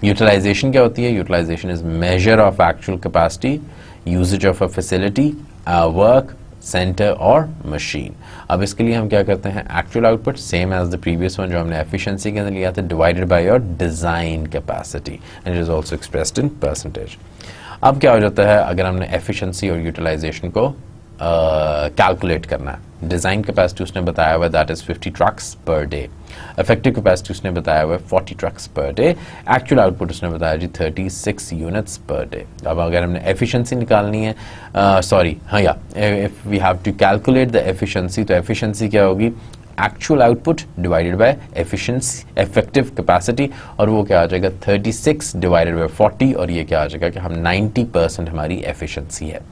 Speaker 1: Utilization क्या होती है? Utilization is measure of actual capacity, usage of a facility, work, centre और machine. अब इसके लिए हम क्या करते हैं? Actual output same as the previous one जो हमने एफिशिएंसी के अंदर लिया था, divided by your design capacity and it is also expressed in percentage. अब क्या हो जाता है अगर हमने एफिशिएंसी और यूटिलाइजेशन को कैलकुलेट करना है? डिजाइन कैपेसिटी उसने बताया हुआ that is 50 trucks per day. Effective capacity उसने बताया हुआ 40 trucks per day. Actual output उसने बताया जी 36 यूनिट्स पर डे. अब अगर हमने एफिशिएंसी निकालनी है, if we have to calculate the efficiency, तो एफिशिएंसी क्या होगी? Actual output divided by efficiency effective capacity, और वो क्या आ जाएगा? 36 डिवाइडेड बाय 40, और ये क्या आ जाएगा कि हम 90% हमारी एफिशिएंसी है.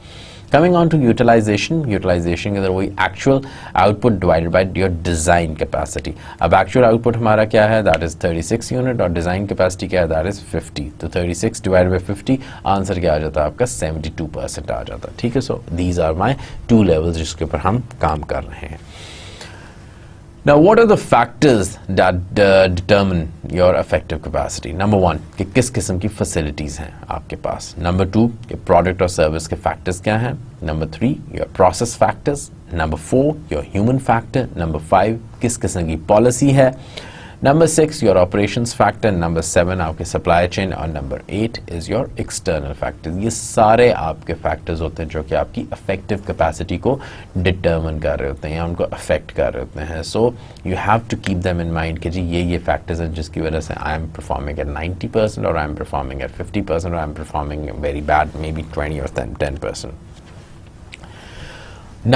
Speaker 1: Coming on to utilization, utilization के अंदर वही actual output divided by your design capacity. अब actual output हमारा क्या है? That is 36 unit, और design capacity क्या है? That is 50. तो 36 divided by 50, आंसर क्या आ जाता है आपका? 72% आ जाता है. ठीक है. So these are my two levels जिसके ऊपर हम काम कर रहे हैं. Now, what are the factors that determine your effective capacity? Number one, कि किस किस्म की facilities हैं आपके पास. Number two, कि product और service के factors क्या हैं. Number three, your process factors. Number four, your human factor. Number five, किस किस्म की policy है. Number 6, your operations factor. Number 7, आपके supply chain. और number 8 is your external factors. ये सारे आपके factors होते हैं जो कि आपकी effective capacity को determine कर रहे होते हैं या उनको affect कर रहे होते हैं. So you have to keep them in mind कि जी ये factors हैं जिसकी वजह से I am performing at 90% or I am performing at 50% or I am performing very bad, maybe 20 or 10%.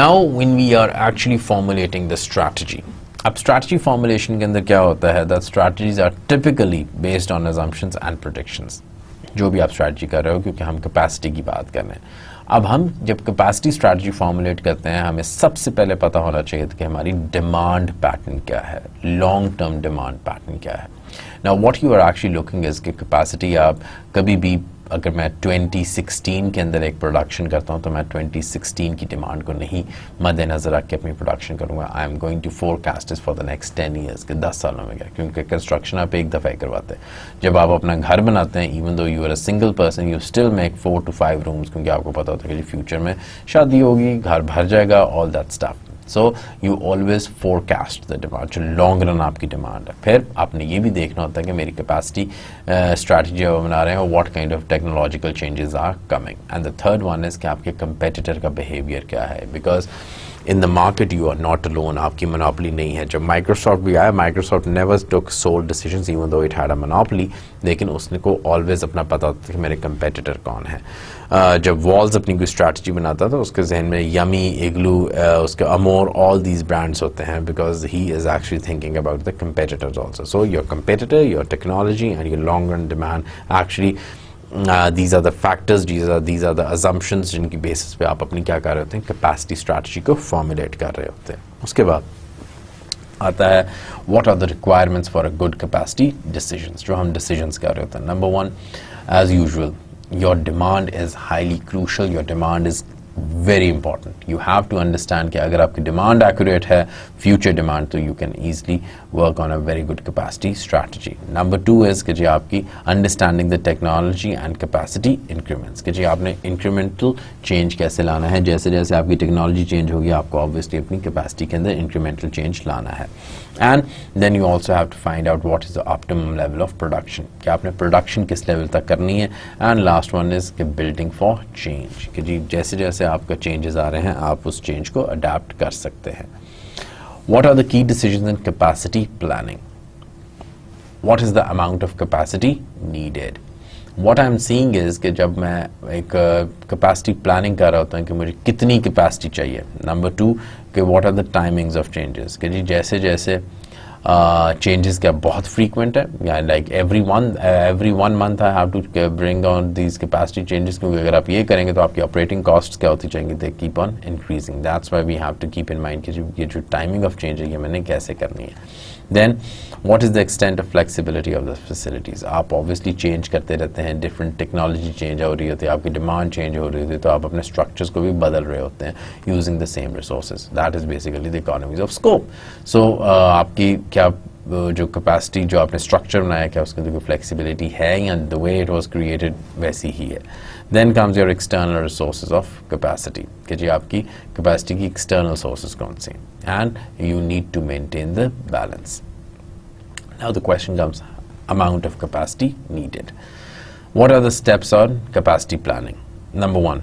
Speaker 1: Now when we are actually formulating the strategy, अब strategy formulation के अंदर क्या होता है? That strategies are typically based on assumptions and predictions. जो भी आप strategy कर रहे हो, क्योंकि हम capacity की बात कर रहे हैं. अब हम जब capacity strategy formulate करते हैं, हमें सबसे पहले पता होना चाहिए कि हमारी demand pattern क्या है, long term demand pattern क्या है. Now what you are actually looking is कि capacity आप कभी भी, अगर मैं 2016 के अंदर एक प्रोडक्शन करता हूँ तो मैं 2016 की डिमांड को नहीं मद्देनजर रख के अपनी प्रोडक्शन करूँगा. I am going to forecast is for the next 10 years के 10 सालों में क्या, क्योंकि कंस्ट्रक्शन आप एक दफ़ा ही करवाते हैं. जब आप अपना घर बनाते हैं, even though you are a single person, you still make 4 to 5 rooms, क्योंकि आपको पता होता है कि फ्यूचर में शादी होगी, घर भर जाएगा, all that stuff. So you always forecast the demand, जो लॉन्ग रन आपकी डिमांड है. फिर आपने ये भी देखना होता है कि मेरी कैपेसिटी स्ट्रैटेजी आप बना रहे हैं, what kind of technological changes are coming. And the third one is कि आपके कंपेटिटर का बिहेवियर क्या है, because in the market you are not alone, आपकी मोनोपोली नहीं है. जब माइक्रोसॉफ्ट भी आया, Microsoft never took sole decisions even though it had a monopoly, लेकिन उसने को ऑलवेज अपना पता होता था कि मेरे कंपेटिटर कौन है. जब वॉल्स अपनी कोई स्ट्रैटेजी बनाता था, उसके जहन में यमी, इग्लू, उसके अमोर, ऑल दीज ब्रांड्स होते हैं, because he is actually thinking about the competitors also. So your competitor, your technology and your long run demand, actually these are the factors, these are the assumptions जिनकी basis पे आप अपनी क्या कर रहे होते हैं, कैपेसिटी स्ट्रैटेजी को फॉर्मुलेट कर रहे होते हैं. उसके बाद आता है what are the requirements for a good capacity decisions, जो हम decisions कर रहे होते हैं. Number one, as usual, your demand is highly crucial, your demand is very important. You have to understand कि अगर आपकी डिमांड एक्यूरेट है, फ्यूचर डिमांड, तो you can easily work on a very good capacity strategy. Number 2 is कि जी आपकी understanding the technology and capacity increments, कि जी आपने इंक्रीमेंटल चेंज कैसे लाना है. जैसे जैसे आपकी टेक्नोलॉजी चेंज होगी, आपको ऑब्वियसली अपनी कैपेसिटी के अंदर इंक्रीमेंटल चेंज लाना है. And then you also have to find out what is the optimum level of production, कि आपने प्रोडक्शन किस लेवल तक करनी है. एंड लास्ट वन इज़ कि बिल्डिंग फॉर चेंज, कि जी जैसे जैसे आपका चेंजेस आ रहे हैं, आप उस चेंज को अडेप्ट कर सकते हैं. What are the key decisions in capacity planning? What is the amount of capacity needed? What I am seeing is कि जब मैं एक कैपेसिटी प्लानिंग कर रहा होता हूँ कि मुझे कितनी कैपेसिटी चाहिए. नंबर 2 कि what are the timings of changes, कि जी जैसे जैसे चेंजेस क्या बहुत फ्रीक्वेंट है, या like every 1 month I have to bring on these capacity changes, क्योंकि अगर आप ये करेंगे तो आपकी ऑपरेटिंग कॉस्ट क्या होती जाएंगी, they keep on increasing. That's why we have to keep in mind कि ये जो टाइमिंग ऑफ चेंज है ये मैंने कैसे करनी है. Then what is the extent of flexibility of the facilities. आप ऑब्वियसली चेंज करते रहते हैं, डिफरेंट टेक्नोलॉजी चेंज हो रही होती है, आपकी डिमांड चेंज हो रही होती है, तो आप अपने स्ट्रक्चर्स को भी बदल रहे होते हैं using the same resources. That is basically the economies of scope. So आपकी क्या जो कैपेसिटी, जो आपने स्ट्रक्चर बनाया, क्या उसके अंदर कोई फ्लेक्सिबिलिटी है, या the way it was created वैसी ही है. Then comes your external resources of capacity, कि जी आपकी कैपेसिटी की एक्सटर्नल सोर्सेज कौन से, and you need to maintain the balance. Now the question comes amount of capacity needed. What are the steps on capacity planning? Number 1,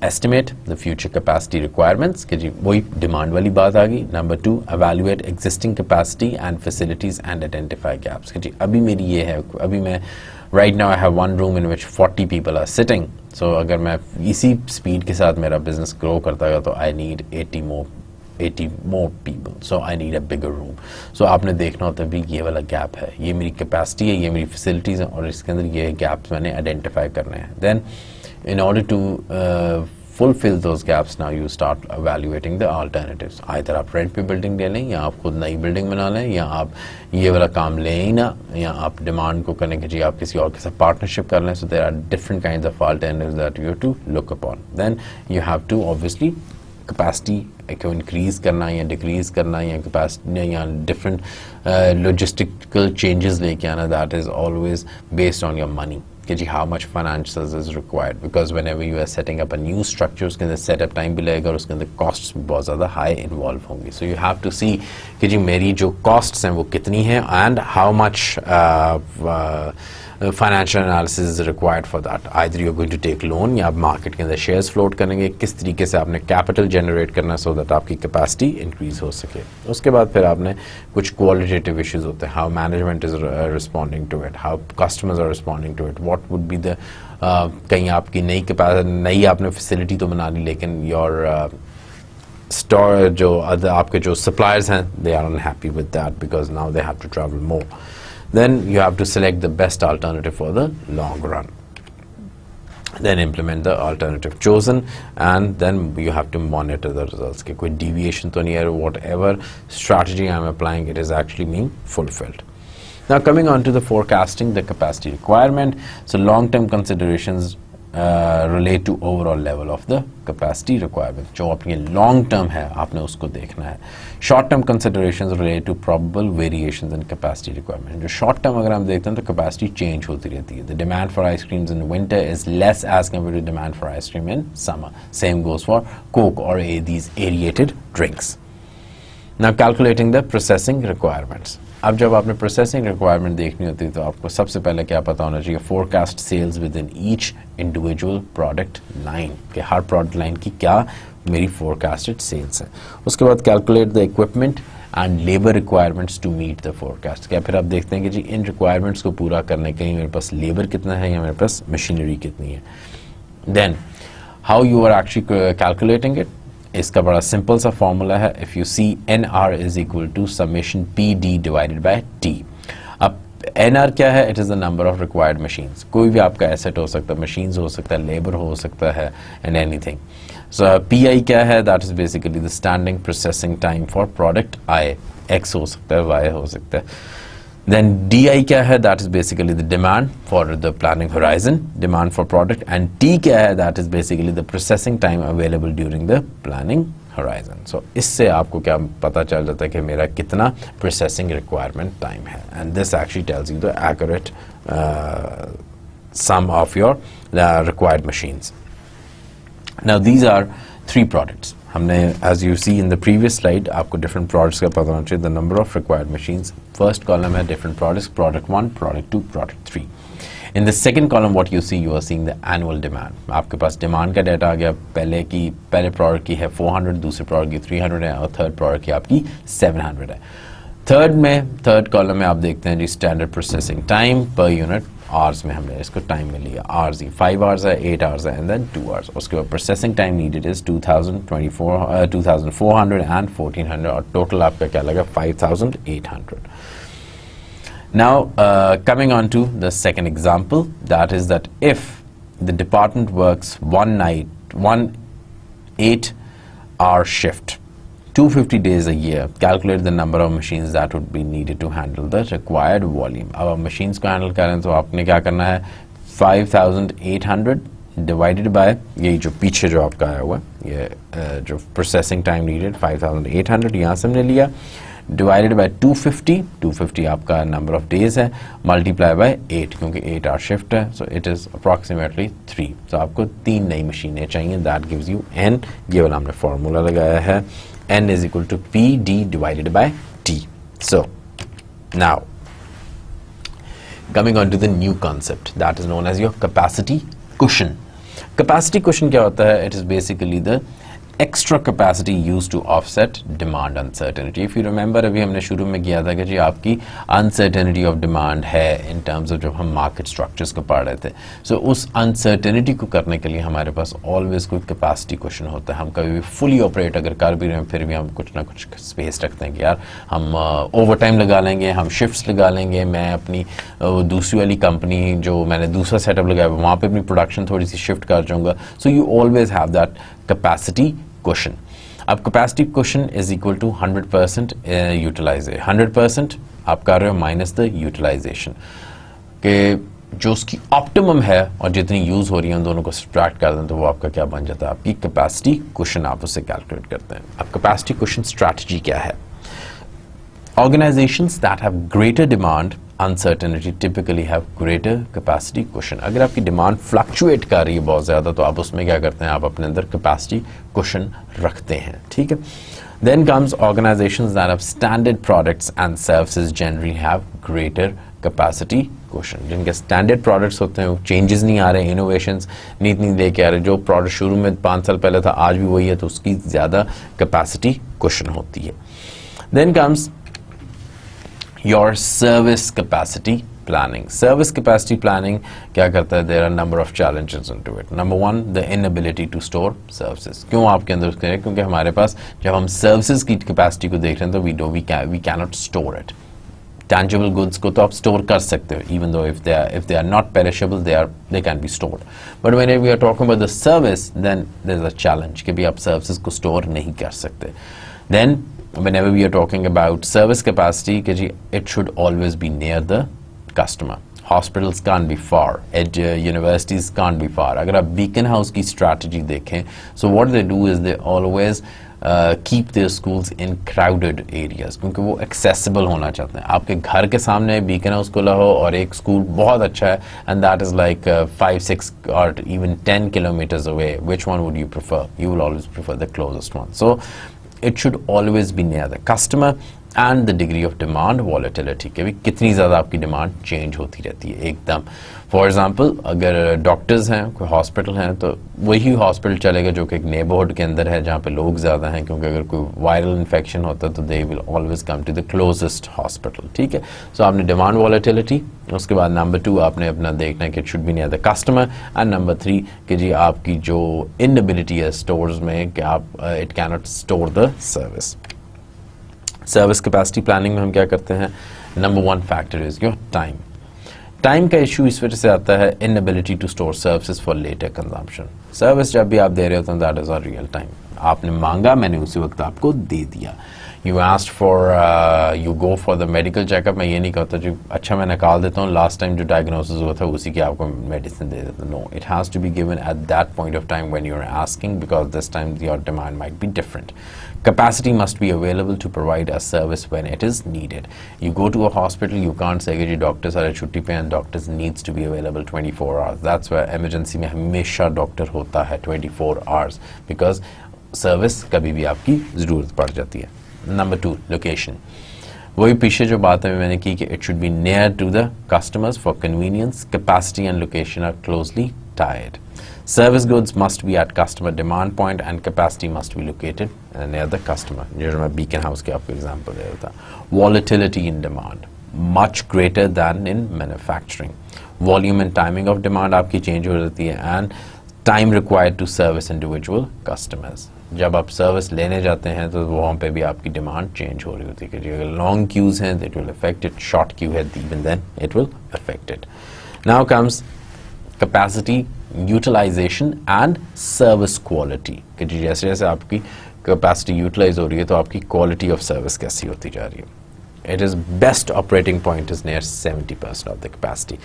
Speaker 1: estimate the future capacity requirements, कि जी वही demand वाली बात आ गई. Number 2, evaluate existing capacity and facilities and identify gaps, कि जी अभी मेरी ये है, अभी मैं right now I have one room in which 40 people are sitting. So अगर मैं इसी स्पीड के साथ मेरा बिजनेस ग्रो करता गया तो I need 80 more people, so I need a bigger room. So आपने देखना होता है भी ये वाला गैप है, ये मेरी कैपेसिटी है, ये मेरी फैसिलिटीज़ हैं, और इसके अंदर ये गैप्स मैंने आइडेंटिफाई करने हैं. Then in order to fulfill those gaps, now you start evaluating the alternatives. either आप रेंट पे बिल्डिंग ले लें, या आप खुद नई बिल्डिंग बना लें, या आप ये वाला काम लें ही ना, या आप डिमांड को करने के जी आप किसी और के साथ पार्टनरशिप कर लें. So there are different kinds of alternatives that you have to look upon. Then you have to obviously capacity को इंक्रीज करना या डिक्रीज करना, या कैपेसिटी या डिफरेंट लॉजिस्टिकल चेंजेस लेके आना. That is always based on your money, कि जी how much financials is required, because whenever you are setting up a new structure, उसके अंदर सेटअप टाइम भी लगेगा और उसके अंदर कॉस्ट बहुत ज़्यादा हाई इन्वॉल्व होंगी. So you have to see कि जी मेरी जो कॉस्ट्स हैं वो कितनी हैं, and how much financial analysis is required for that. Either you are going to take loan, या आप मार्केट के अंदर शेयर्स फ्लोट करेंगे, किस तरीके से आपने कैपिटल जनरेट करना है सो दैट आपकी कैपेसिटी इंक्रीज हो सके. उसके बाद फिर आपने कुछ क्वालिटेटिव इश्यूज होते हैं, how management is responding to it, how customers are responding to it, what would be the कहीं आपकी नई आपने फैसिलिटी तो बना ली, लेकिन योर स्टोर जो आपके जो सप्लायर्स हैं, they are unhappy with that because now they have to travel more. Then you have to select the best alternative for the long run. Then implement the alternative chosen, and then you have to monitor the results. कि कोई deviation तो नहीं है, whatever strategy I am applying, it is actually being fulfilled. Now coming on to the forecasting the capacity requirement. So long-term considerations relate to overall level of the capacity requirement. जो अपनी long term है आपने उसको देखना है. Short term considerations relate to probable variations in capacity requirement. जो short term अगर हम देखते हैं तो capacity change होती रहती है. The demand for ice creams in winter is less as compared to demand for ice cream in summer. Same goes for Coke or these aerated drinks. Now calculating the processing requirements. अब जब आपने processing requirement देखनी होती है तो आपको सबसे पहले क्या पता होना चाहिए, forecast sales within each individual product line, कि हर प्रोडक्ट लाइन की क्या मेरी फोरकास्टेड सेल्स है. उसके बाद calculate the equipment and labour requirements to meet the forecast. क्या फिर आप देखते हैं कि जी इन रिक्वायरमेंट्स को पूरा करने के लिए मेरे पास लेबर कितना है या मेरे पास मशीनरी कितनी है. Then how you are actually calculating it, इसका बड़ा सिंपल सा फॉर्मूला है. If you see NR is equal to summation PD divided by T. अब NR क्या है, it is the number of required machines. कोई भी आपका एसेट हो सकता है, मशीन्स हो सकता है, लेबर हो सकता है, एंड एनीथिंग. सो PI क्या है, that is basically the standing processing time for product I. X हो सकता है, Y हो सकता है. Then DI क्या है? That is basically the demand for the planning horizon, demand for product, and T क्या है? That is basically the processing time available during the planning horizon. So इससे आपको क्या पता चल जाता है कि मेरा कितना processing requirement time है, and this actually tells you the accurate sum of your required machines. Now these are 3 products. हमने as you see in the previous slide आपको different products का पता होना चाहिए, the number of required machines. First column है different products, product 1, product 2, product 3. In the second column what you see, you are seeing the annual demand. आपके पास demand का data आ गया, पहले product की है 400, दूसरे product की 300 है, और third product की आपकी 700 है. थर्ड कॉलम में आप देखते हैं जी standard processing time per unit hours में हमने इसको टाइम में लिया, आवर्स ही 5 आवर्स है, 8 आवर्स है, एंड देन 2 आवर्स. उसके बाद processing time needed is 2400 and 1400, और टोटल आपका क्या लगा 5800. Now coming on to the second example, that is that if the department works one 8-hour shift, 250 days a year, calculate the number of machines that would be needed to handle the required volume. अब आप machines को handle करें तो आपने क्या करना है, 5800 divided by ये जो पीछे जो आपका आया हुआ ये जो processing time needed 5800 यहाँ से हमने लिया, divided by 250 आपका number of days है, multiply by 8 क्योंकि 8 hour shift है, so it is approximately 3. so आपको 3 नई मशीनें चाहिए, that gives you n. ये वाला हमने formula लगाया है, n is equal to PD divided by T. So now coming on to the new concept that is known as your capacity cushion. Capacity cushion क्या होता है? It is basically the extra capacity used to offset demand uncertainty. If you remember, अभी हमने शुरू में किया था कि जी आपकी uncertainty of demand है in terms of जब हम market structures को पढ़ रहे थे. So उस uncertainty को करने के लिए हमारे पास always कोई capacity cushion होता है. हम कभी भी fully operate अगर कर भी रहे हैं फिर भी हम कुछ ना कुछ space रखते हैं कि यार हम overtime लगा लेंगे, हम shifts लगा लेंगे, मैं अपनी दूसरी वाली कंपनी जो मैंने दूसरा सेटअप लगाया वहाँ पे अपनी प्रोडक्शन थोड़ी सी शिफ्ट कर जाऊँगा. So you always have that capacity cushion. अब capacity cushion is equal to 100% utilization. 100% आप कर रहे हो minus the utilization कि जो उसकी optimum है और जितनी यूज हो रही है उन दोनों को subtract कर दें तो वो आपका क्या बन जाता है, आपकी capacity cushion. आप उससे calculate करते हैं. अब capacity cushion strategy क्या है? Organizations that have greater demand uncertainty typically have greater capacity cushion. अगर आपकी डिमांड फ्लक्चुएट कर रही है बहुत ज़्यादा तो आप उसमें क्या करते हैं, आप अपने अंदर capacity cushion रखते हैं. ठीक है. Then comes organizations that have standard products and services generally have greater capacity cushion. जिनके standard products होते हैं, changes नहीं आ रहे, innovations नहीं लेके आ रहे, जो product शुरू में 5 साल पहले था आज भी वही है तो उसकी ज़्यादा capacity cushion होती है. Then comes your service capacity planning. Service capacity planning क्या करता है? There are number of challenges into it. Number one, the inability to store services. क्यों आपके अंदर उसके? क्योंकि हमारे पास जब हम services की capacity को देख रहे हैं तो we cannot store it. Tangible goods को तो आप store कर सकते हो, even though if they are not perishable, they can be stored. But when we are talking about the service, then there's a challenge कि भी आप services को store नहीं कर सकते. Then whenever we are talking about service capacity, it should always be near the customer. Hospitals can't be far, universities can't be far. अगर आप Beacon House की strategy देखें, so what they do is they always keep their schools in crowded areas क्योंकि वो accessible होना चाहते हैं. आपके घर के सामने Beacon House खुला हो और एक स्कूल बहुत अच्छा है and that is like 5, 6 or even 10 kilometers away, which one would you prefer? You will always prefer the closest one. So it should always be near the customer and the degree of demand volatility कि भी कितनी ज़्यादा आपकी demand change होती रहती है एकदम. For example अगर डॉक्टर्स हैं, कोई हॉस्पिटल हैं तो वही हॉस्पिटल चलेगा जो कि एक नेबरहुड के अंदर है जहाँ पे लोग ज़्यादा हैं, क्योंकि अगर कोई वायरल इन्फेक्शन होता है तो they will always come to the closest hospital. ठीक है. सो आपने डिमांड वॉलेटिलिटी, उसके बाद नंबर 2 आपने अपना देखना है कि it should be near the customer, and number 3 कि जी आपकी जो इनएबिलिटी है स्टोर्स में कि आप it cannot store the service. Service capacity planning में हम क्या करते हैं? Number 1 factor is your time. Time का इशू इस वजह से आता है inability to store services for later consumption. Service जब भी आप दे रहे होते हैं that is our real time. आपने मांगा, मैंने उसी वक्त आपको दे दिया। You asked for, you go for the medical checkup. मैं ये नहीं कहता जी अच्छा मैं निकाल देता हूँ, लास्ट टाइम जो डायग्नोसिस हुआ था उसी की आपको मेडिसिन दे देता हूँ। No, it has to be given at that point of time when you are asking, because this time your demand might be different. Capacity must be available to provide a service when it is needed. You go to a hospital, you can't say कि doctors are छुट्टी पे and doctors needs to be available 24 hours. That's why emergency में हमेशा doctor होता है 24 hours, because service कभी भी आपकी ज़रूरत पड़ जाती है. Number 2, location. वही पीछे जो बात है मैंने की कि it should be near to the customers for convenience. Capacity and location are closely tied. Service goods must be at customer demand point and capacity must be located near the customer. जो मैं Beacon House के आपको example दे रहा था. Volatility in demand much greater than in manufacturing. Volume and timing of demand आपकी change हो जाती है and time required to service individual customers. जब आप सर्विस लेने जाते हैं तो वहाँ पे भी आपकी डिमांड चेंज हो रही होती है कि अगर लॉन्ग क्यूज़ हैं it will affect it, short queue है even then it will affect it. Now comes capacity utilization and service quality कि जैसे जैसे आपकी कैपेसिटी यूटिलाइज हो रही है तो आपकी क्वालिटी ऑफ सर्विस कैसी होती जा रही है. It is best operating point is near 70% of the capacity.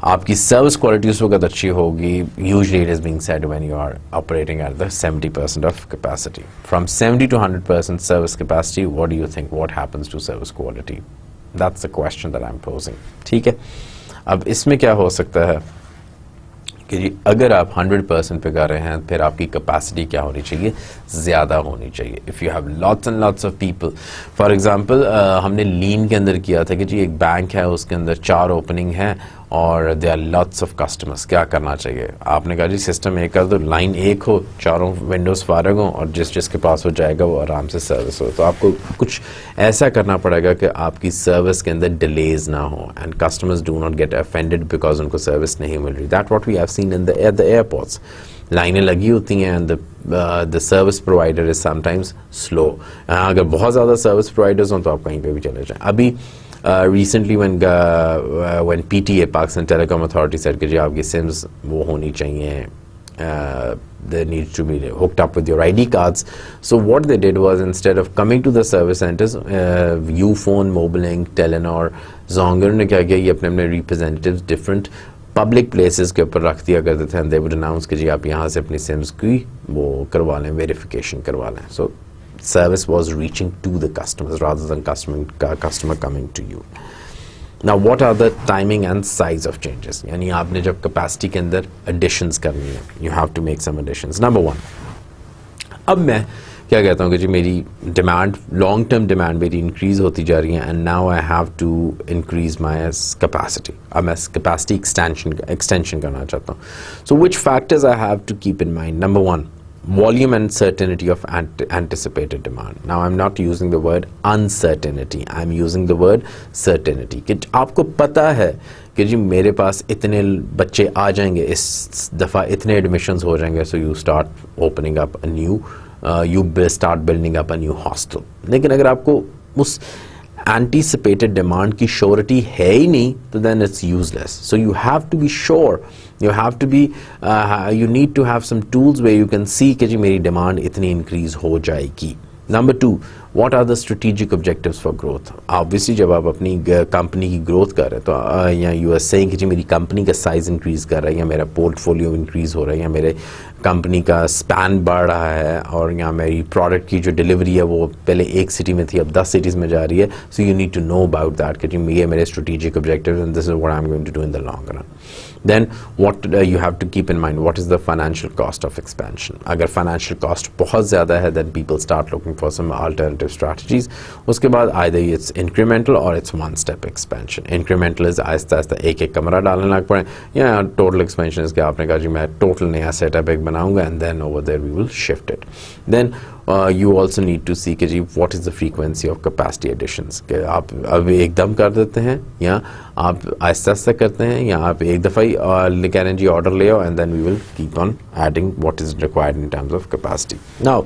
Speaker 1: आपकी सर्विस क्वालिटी उस वक्त अच्छी होगी. Usually it is being said when you are operating at the 70% of capacity. From 70 to 100% service capacity, what do you think what happens to service quality? That's the question that I am posing. ठीक है, अब इसमें क्या हो सकता है कि जी अगर आप 100% पे कर रहे हैं फिर आपकी कैपेसिटी क्या होनी चाहिए? ज़्यादा होनी चाहिए. If you have lots and lots of people, for example हमने लीन के अंदर किया था कि जी एक बैंक है उसके अंदर 4 ओपनिंग है और they are lots of customers. क्या करना चाहिए? आपने कहा जी सिस्टम एक कर दो, लाइन एक हो, चारों विंडोज़ फारग हों और जिसके पास हो जाएगा वो आराम से सर्विस हो. तो आपको कुछ ऐसा करना पड़ेगा कि आपकी सर्विस के अंदर डिलेज ना हो and customers do not get offended because उनको सर्विस नहीं मिल रही. That what we have seen in the airports. लाइनें लगी होती हैं and the service provider is sometimes slow. अगर बहुत ज़्यादा सर्विस प्रोवाइडर्स हों तो आप कहीं पे भी चले जाएं. अभी recently when PTA, Pakistan Telecom Authority said कि जी आपकी सिम्स वो होनी चाहिए, they need to be hooked up with your ID cards. So what they did was instead of coming to the service centers, Ufone, Mobilink, Telenor, Zonger ने क्या किया, ये अपने अपने representatives different पब्लिक प्लेसेस के ऊपर रख दिया करते थे एंड दे वुड अनाउंस कि जी आप यहाँ से अपनी सिम्स की वो करवा लें, वेरिफिकेशन करवा लें. सो service was reaching to the customers rather than customer coming to you. Now what are the timing and size of changes? यानी आपने जब capacity के अंदर additions करनी है, you have to make some additions. Number 1, अब मैं क्या कहता हूँ कि जी मेरी डिमांड, लॉन्ग टर्म डिमांड मेरी इंक्रीज होती जा रही है and now I have to increase my capacity. अब मैं कैपेसिटी एक्सटेंशन करना चाहता हूँ. So which factors I have to keep in mind? Number 1, volume and certainty of anticipated demand. Now I'm not using the word uncertainty, I'm using the word certainty. कि आपको पता है कि जी मेरे पास इतने बच्चे आ जाएंगे, इस दफ़ा इतने एडमिशन्स हो जाएंगे, so you start opening up a new you start building up a new hostel. लेकिन अगर आपको उस anticipated demand की surety है ही नहीं तो then it's useless. So you have to be sure, you have to be you need to have some tools where you can see कि जी मेरी demand इतनी increase हो जाएगी. Number 2, what are the strategic objectives for growth? Obviously जब आप अपनी company की ग्रोथ कर रहे हैं तो या यू आर सेइंग कि जी मेरी कंपनी का साइज इंक्रीज कर रहा है या मेरा पोर्टफोलियो इंक्रीज हो रहा है या मेरे कंपनी का स्पैन बढ़ रहा है और या मेरी प्रोडक्ट की जो डिलीवरी है वो पहले एक सिटी में थी अब 10 सिटीज़ में जा रही है. So you need to know about that कि जी ये मेरे strategic objectives and this is what I am going to do in the long run. Then what you have to keep in mind, what is the financial cost of expansion? अगर financial cost बहुत ज़्यादा है then people start looking for some alternative strategies. उसके बाद either it's incremental or it's one step expansion. Incremental is Aahista Aahista एक एक कमरा डालने लग पड़े या total expansion is कि आपने कहा जी मैं total नया setup एक बनाऊंगा and then over there we will shift it. Then you also need to see कि जी what is the frequency of capacity additions, कि आप अब एकदम कर देते हैं या आप आहिस्ता आहिस्ता करते हैं या आप एक दफ़ा ही कह जी ऑर्डर ले आओ and then we will keep on adding what is required in terms of capacity. Now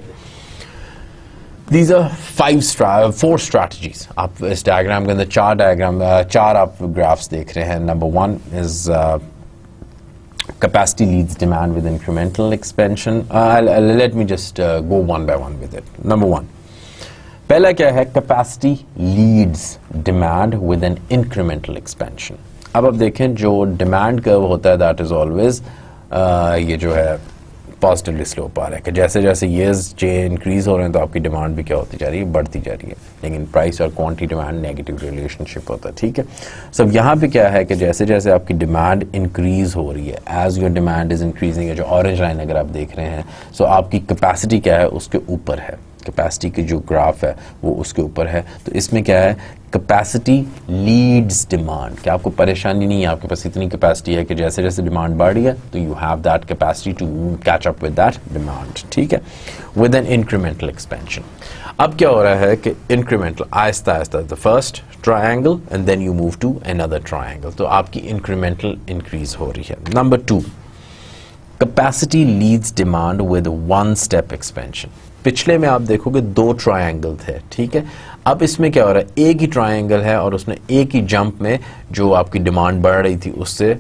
Speaker 1: these are 4 strategies. आप इस डायग्राम के अंदर 4 आप ग्राफ्स देख रहे हैं. Number 1 is capacity leads demand with incremental expansion. Let me just go one by one with it. Number one, पहला क्या है, capacity leads demand with an incremental expansion. अब आप देखें जो demand curve होता है that is always ये जो है पॉजिटिवली स्लोप आ रहा है कि जैसे जैसे ईयर्स इंक्रीज हो रहे हैं तो आपकी डिमांड भी क्या होती जा रही है, बढ़ती जा रही है, लेकिन प्राइस और क्वांटिटी डिमांड नेगेटिव रिलेशनशिप होता है, ठीक है। सब यहाँ पे क्या है कि जैसे जैसे आपकी डिमांड इंक्रीज हो रही है, as your demand is increasing है, जो ऑरेंज लाइन अगर आप देख रहे हैं, सो आपकी कैपेसिटी क्या है उसके ऊपर है, कैपेसिटी की जो ग्राफ है वो उसके ऊपर है। तो इसमें क्या है, कैपेसिटी लीड्स डिमांड, कि आपको परेशानी नहीं है, आपके पास इतनी कैपेसिटी है कि जैसे जैसे डिमांड बढ़ रही है तो you have that capacity to catch up with that demand, ठीक है, विद एन इंक्रीमेंटल एक्सपेंशन। अब क्या हो रहा है कि इंक्रीमेंटल आहिस्ता आहिस्ता, the first triangle and then you move to another triangle, तो आपकी इंक्रीमेंटल इंक्रीज हो रही है। Number two, capacity leads demand with one step expansion. पिछले में आप देखोगे दो ट्रायंगल थे, ठीक है, अब इसमें क्या हो रहा है, एक ही ट्रायंगल है और उसने एक ही जंप में जो आपकी डिमांड बढ़ रही थी उससे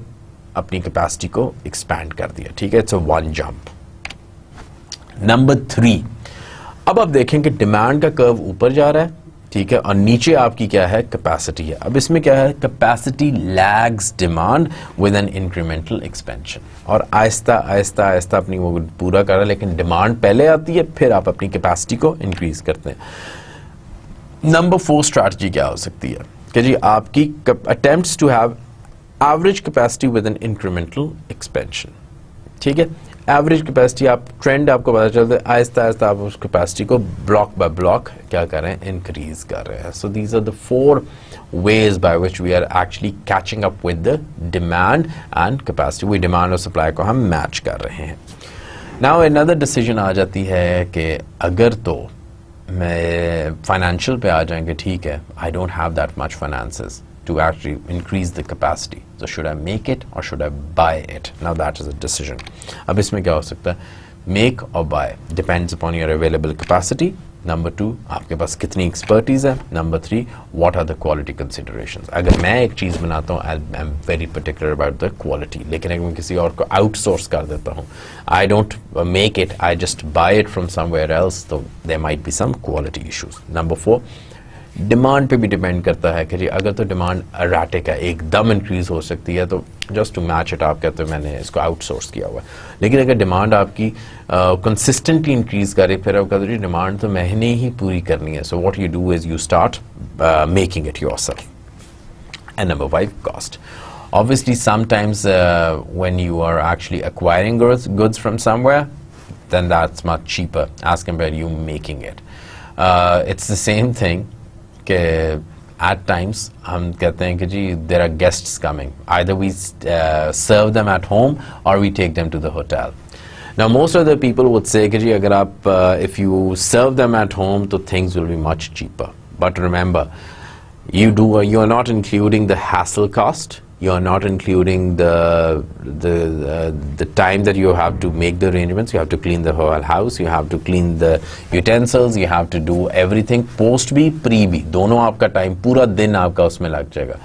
Speaker 1: अपनी कैपेसिटी को एक्सपैंड कर दिया, ठीक है, it's a one jump. Number three, अब आप देखें कि डिमांड का कर्व ऊपर जा रहा है, ठीक है, और नीचे आपकी क्या है, कैपेसिटी है। अब इसमें क्या है, capacity lags demand with an incremental expansion, और आहिस्ता आहिस्ता आहिस्ता अपनी वो पूरा कर रहा है, लेकिन डिमांड पहले आती है फिर आप अपनी कैपेसिटी को इंक्रीज करते हैं। नंबर फोर स्ट्रैटेजी क्या हो सकती है कि जी आपकी attempts to have average capacity with an incremental expansion, ठीक है, एवरेज कैपेसिटी आप ट्रेंड आपको पता चलता है, आहिस्ता आहिस्ता आप उस कैपेसिटी को ब्लॉक बाय ब्लॉक क्या कर रहे हैं, इंक्रीज कर रहे हैं। So these are the four ways by which we are actually catching up with the demand and capacity, we demand और supply को हम मैच कर रहे हैं। Now another decision आ जाती है कि अगर तो मैं फाइनेंशियल पे आ जाएंगे, ठीक है, I don't have that much finances to actually increase the capacity, so should I make it or should I buy it? Now that is a decision. अब इसमें क्या हो सकता है, make or buy depends upon your available capacity. Number two, आपके पास कितनी expertise है। Number three, what are the quality considerations. अगर मैं एक चीज़ बनाता हूँ, I am very particular about the quality, लेकिन अगर मैं किसी और को आउटसोर्स कर देता हूँ, I don't make it, I just buy it from somewhere else, तो there might be some quality issues. Number four, demand पे भी डिपेंड करता है कि जी अगर तो डिमांड erratic है, एकदम इंक्रीज हो सकती है, तो जस्ट टू मैच इट आप कहते हो मैंने इसको आउटसोर्स किया हुआ है। लेकिन अगर डिमांड आपकी कंसिस्टेंटली इंक्रीज करे, फिर आप कहते हो जी डिमांड तो मैंने ही पूरी करनी है, so what you do is you start making it yourself. And number five, cost. Obviously sometimes when you are actually acquiring goods from somewhere, then that's much cheaper as compared to you making it. It's the same thing कि at times हम कहते हैं कि जी there are guests coming, either we serve them at home or we take them to the hotel. Now most of the people would say कि जी अगर आप if you serve them at home तो things will be much cheaper, but remember you are not including the hassle cost, you are not including the time that you have to make the arrangements, you have to clean the whole house, you have to clean the utensils, you have to do everything, post भी pre भी, दोनों आपका time पूरा दिन आपका उसमें लग जाएगा।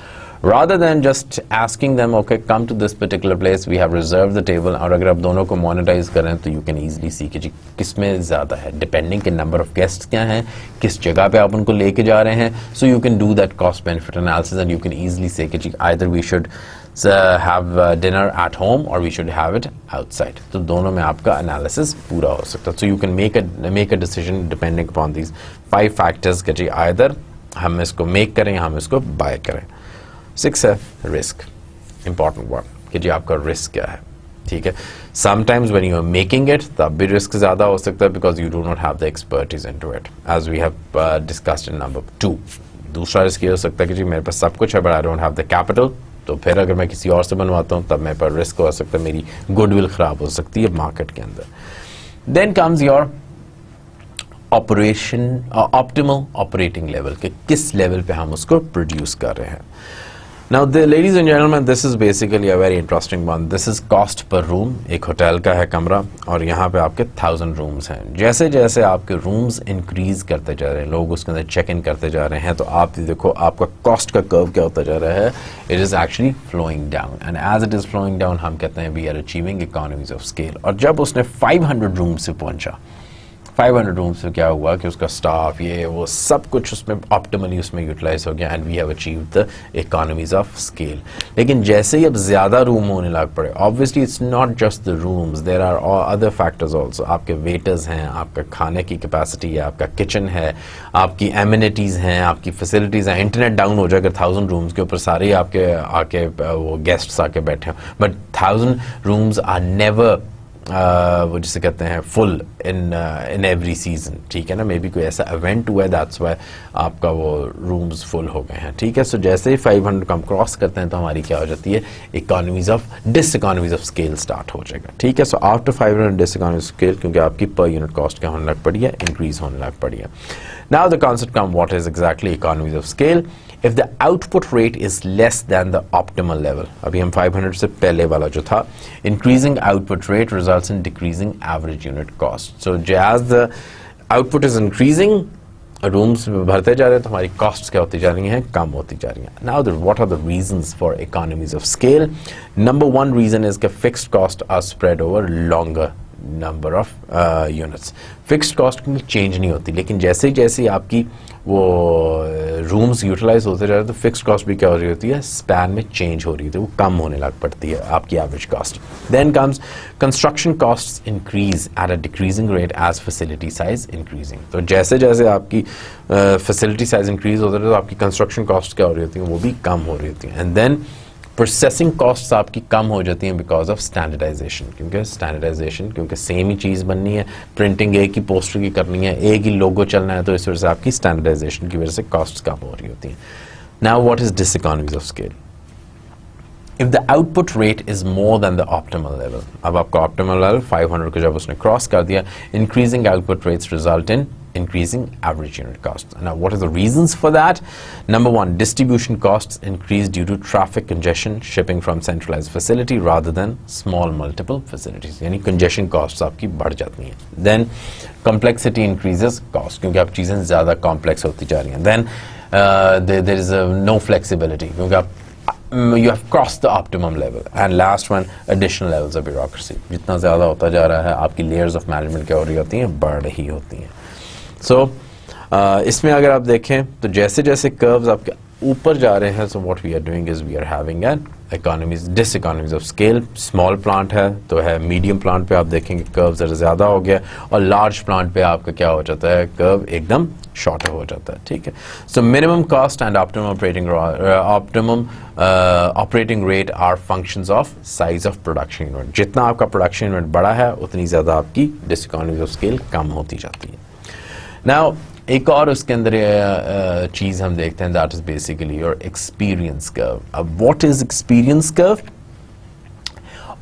Speaker 1: Rather than just asking them, okay, come to this particular place, we have reserved the table, और अगर आप दोनों को monetize करें तो you can easily see कि जी किसमें ज़्यादा है, depending के number of guests क्या हैं, किस जगह पे आप उनको लेके जा रहे हैं, so you can do that cost benefit analysis and you can easily say कि जी either we should have dinner at home or we should have it outside. तो दोनों में आपका analysis पूरा हो सकता है, so you can make a decision depending upon these 5 factors कि जी either हम इसको make करें या हम इसको buy करें। 6 है रिस्क, इंपॉर्टेंट वर्ड कि जी आपका रिस्क क्या है, ठीक है। Sometimes when you are making it तब भी रिस्क ज़्यादा हो सकता है because you do not have the expertise into it, as we have discussed in number 2। दूसरा रिस्क ये हो सकता है कि जी मेरे पास सब कुछ है but I don't have the capital, तो फिर अगर मैं किसी और से बनवाता हूँ तब मेरे पास रिस्क हो सकता है, मेरी गुडविल ख़राब हो सकती है मार्केट के अंदर। Then comes your operation, optimal operating level, कि किस लेवल पे हम उसको प्रोड्यूस कर रहे हैं। Now, ladies and gentlemen, this is basically a very interesting one. This is cost per room. एक होटल का है कमरा और यहाँ पे आपके 1000 रूम्स हैं. जैसे जैसे आपके रूम्स इंक्रीज करते जा रहे हैं, लोग उसके अंदर चेक इन करते जा रहे हैं, तो आप देखो आपका कॉस्ट का कर्व क्या होता जा रहा है. It is actually flowing down, and as it is flowing down हम कहते हैं we are achieving economies of scale. और जब उसने 500 रूम्स से पहुँचा, 500 रूम्स से क्या हुआ कि उसका स्टाफ ये वो सब कुछ उसमें ऑप्टिमली उसमें यूटिलाइज हो गया, and we have achieved the economies of scale. लेकिन जैसे ही अब ज़्यादा रूम होने लग पड़े, obviously it's not just the rooms, there are other factors also. आपके वेटर्स हैं, आपका खाने की कैपेसिटी है, आपका किचन है, आपकी एमिनिटीज़ हैं, आपकी फैसिलिटीज़ हैं. इंटरनेट डाउन हो जाए अगर 1000 रूम्स के ऊपर सारे आपके आके वो गेस्ट्स आके बैठे हों, बट 1000 रूम्स आर नेवर वो जिसे कहते हैं फुल इन एवरी सीजन. ठीक है ना, मे बी कोई ऐसा इवेंट हुआ है, दैट्स वाई आपका वो रूम्स फुल हो गए हैं. ठीक है, सो जैसे ही 500 को हम क्रॉस करते हैं तो हमारी क्या हो जाती है, economies of diseconomies of scale start हो जाएगा. ठीक है, so after 500 diseconomies of scale, क्योंकि आपकी पर यूनिट कॉस्ट क्या होने लग पड़ी है, इंक्रीज होने लग पड़ी है. Now the concept come, what is exactly economies of scale. If the output rate is less than the optimal level, अभी हम 500 से पहले वाला जो था, increasing output rate results in decreasing average unit cost. So as the output is increasing, rooms भरते जा रहे हैं तो हमारी costs क्या होती जा रही हैं, कम होती जा रही हैं. Now what are the reasons for economies of scale? Number one reason is that fixed costs are spread over longer number of units. Fixed cost की चेंज नहीं होती, लेकिन जैसे जैसे आपकी वो रूम्स यूटिलाइज होते जा रहे हैं तो फिक्स्ड कॉस्ट भी क्या हो रही होती है, स्पैन में चेंज हो रही होती है, वो कम होने लग पड़ती है आपकी average cost. Then comes construction costs increase at a decreasing rate as facility size increasing. तो जैसे जैसे आपकी फैसिलिटी साइज इंक्रीज होता है तो आपकी कंस्ट्रक्शन कॉस्ट क्या हो रही होती है, वो भी कम हो रही होती है. एंड देन प्रोसेसिंग कॉस्ट्स आपकी कम हो जाती हैं बिकॉज ऑफ स्टैंडर्डाइजेशन, क्योंकि सेम ही चीज़ बननी है, प्रिंटिंग एक ही पोस्टर की करनी है, एक ही लोगो चलना है, तो इस वजह से आपकी स्टैंडर्डाइजेशन की वजह से कॉस्ट्स कम हो रही होती हैं. Now what is diseconomies of scale. If the output rate is more than the optimal level, अब आपका optimal level 500 को जब उसने क्रॉस कर दिया, increasing output rates result in increasing average unit costs. Now, what are the reasons for that? Number one, distribution costs increase due to traffic congestion, shipping from centralized facility rather than small multiple facilities. यानी congestion costs आपकी बढ़ जाती हैं. Then, complexity increases cost, क्योंकि आप चीज़ें ज़्यादा complex होती जा रही हैं. Then, there is no flexibility, क्योंकि आप you have crossed the optimum level. And last one, additional levels of bureaucracy. जितना ज़्यादा होता जा रहा है आपकी layers of management क्या हो रही होती हैं, बढ़ रही होती हैं. So इसमें अगर आप देखें तो जैसे जैसे कर्व्स आपके ऊपर जा रहे हैं, so what we are doing is we are having an diseconomies of scale. Small plant है तो है, मीडियम प्लांट पे आप देखेंगे कर्व ज़रा ज़्यादा हो गया, और लार्ज प्लांट पे आपका क्या हो जाता है, कर्व एकदम शॉर्टर हो जाता है. ठीक है, so minimum cost and optimum operating rate are functions of size of production unit. जितना आपका प्रोडक्शन यूनिट बड़ा है उतनी ज़्यादा आपकी डिसइकोनॉमीज ऑफ स्केल कम होती जाती है. नाउ एक और उसके अंदर चीज़ हम देखते हैं, that is basically your experience curve. अब what is experience curve?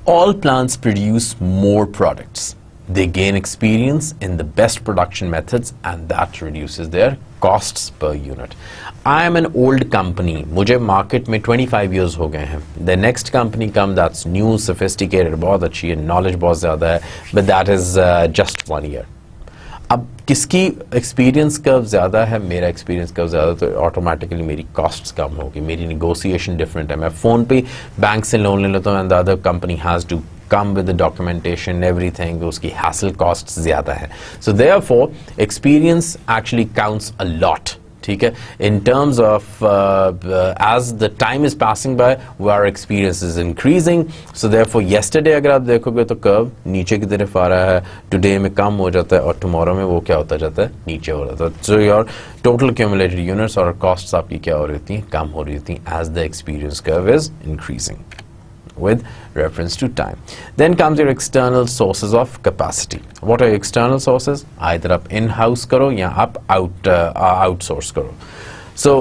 Speaker 1: All plants produce more products, they gain experience in the best production methods, and that reduces their costs per unit. I am an old company, मुझे market में 25 years हो गए हैं. The next company come that's new, sophisticated, बहुत अच्छी है, knowledge बहुत ज़्यादा है, but that is just 1 year. अब किसकी एक्सपीरियंस कर्व ज़्यादा है, मेरा एक्सपीरियंस कर्व ज़्यादा, तो ऑटोमेटिकली मेरी कॉस्ट्स कम होगी, मेरी नेगोशिएशन डिफरेंट है. मैं फ़ोन पे बैंक से लोन ले लेता हूँ, and the other company has to come with the documentation, everything, उसकी hassle costs ज़्यादा है. So therefore, experience actually counts a lot. ठीक है, in terms of as the time is passing by, our experience is increasing. So therefore, yesterday अगर आप देखोगे तो curve नीचे की तरफ आ रहा है, today में कम हो जाता है, और tomorrow में वो क्या होता जाता है, नीचे हो जाता है. So your total accumulated units और costs आपकी क्या हो रही थी, कम हो रही थी as the experience curve is increasing with reference to time. Then comes your external sources of capacity. What are your external sources? Either आप in-house करो या आप outsource करो. So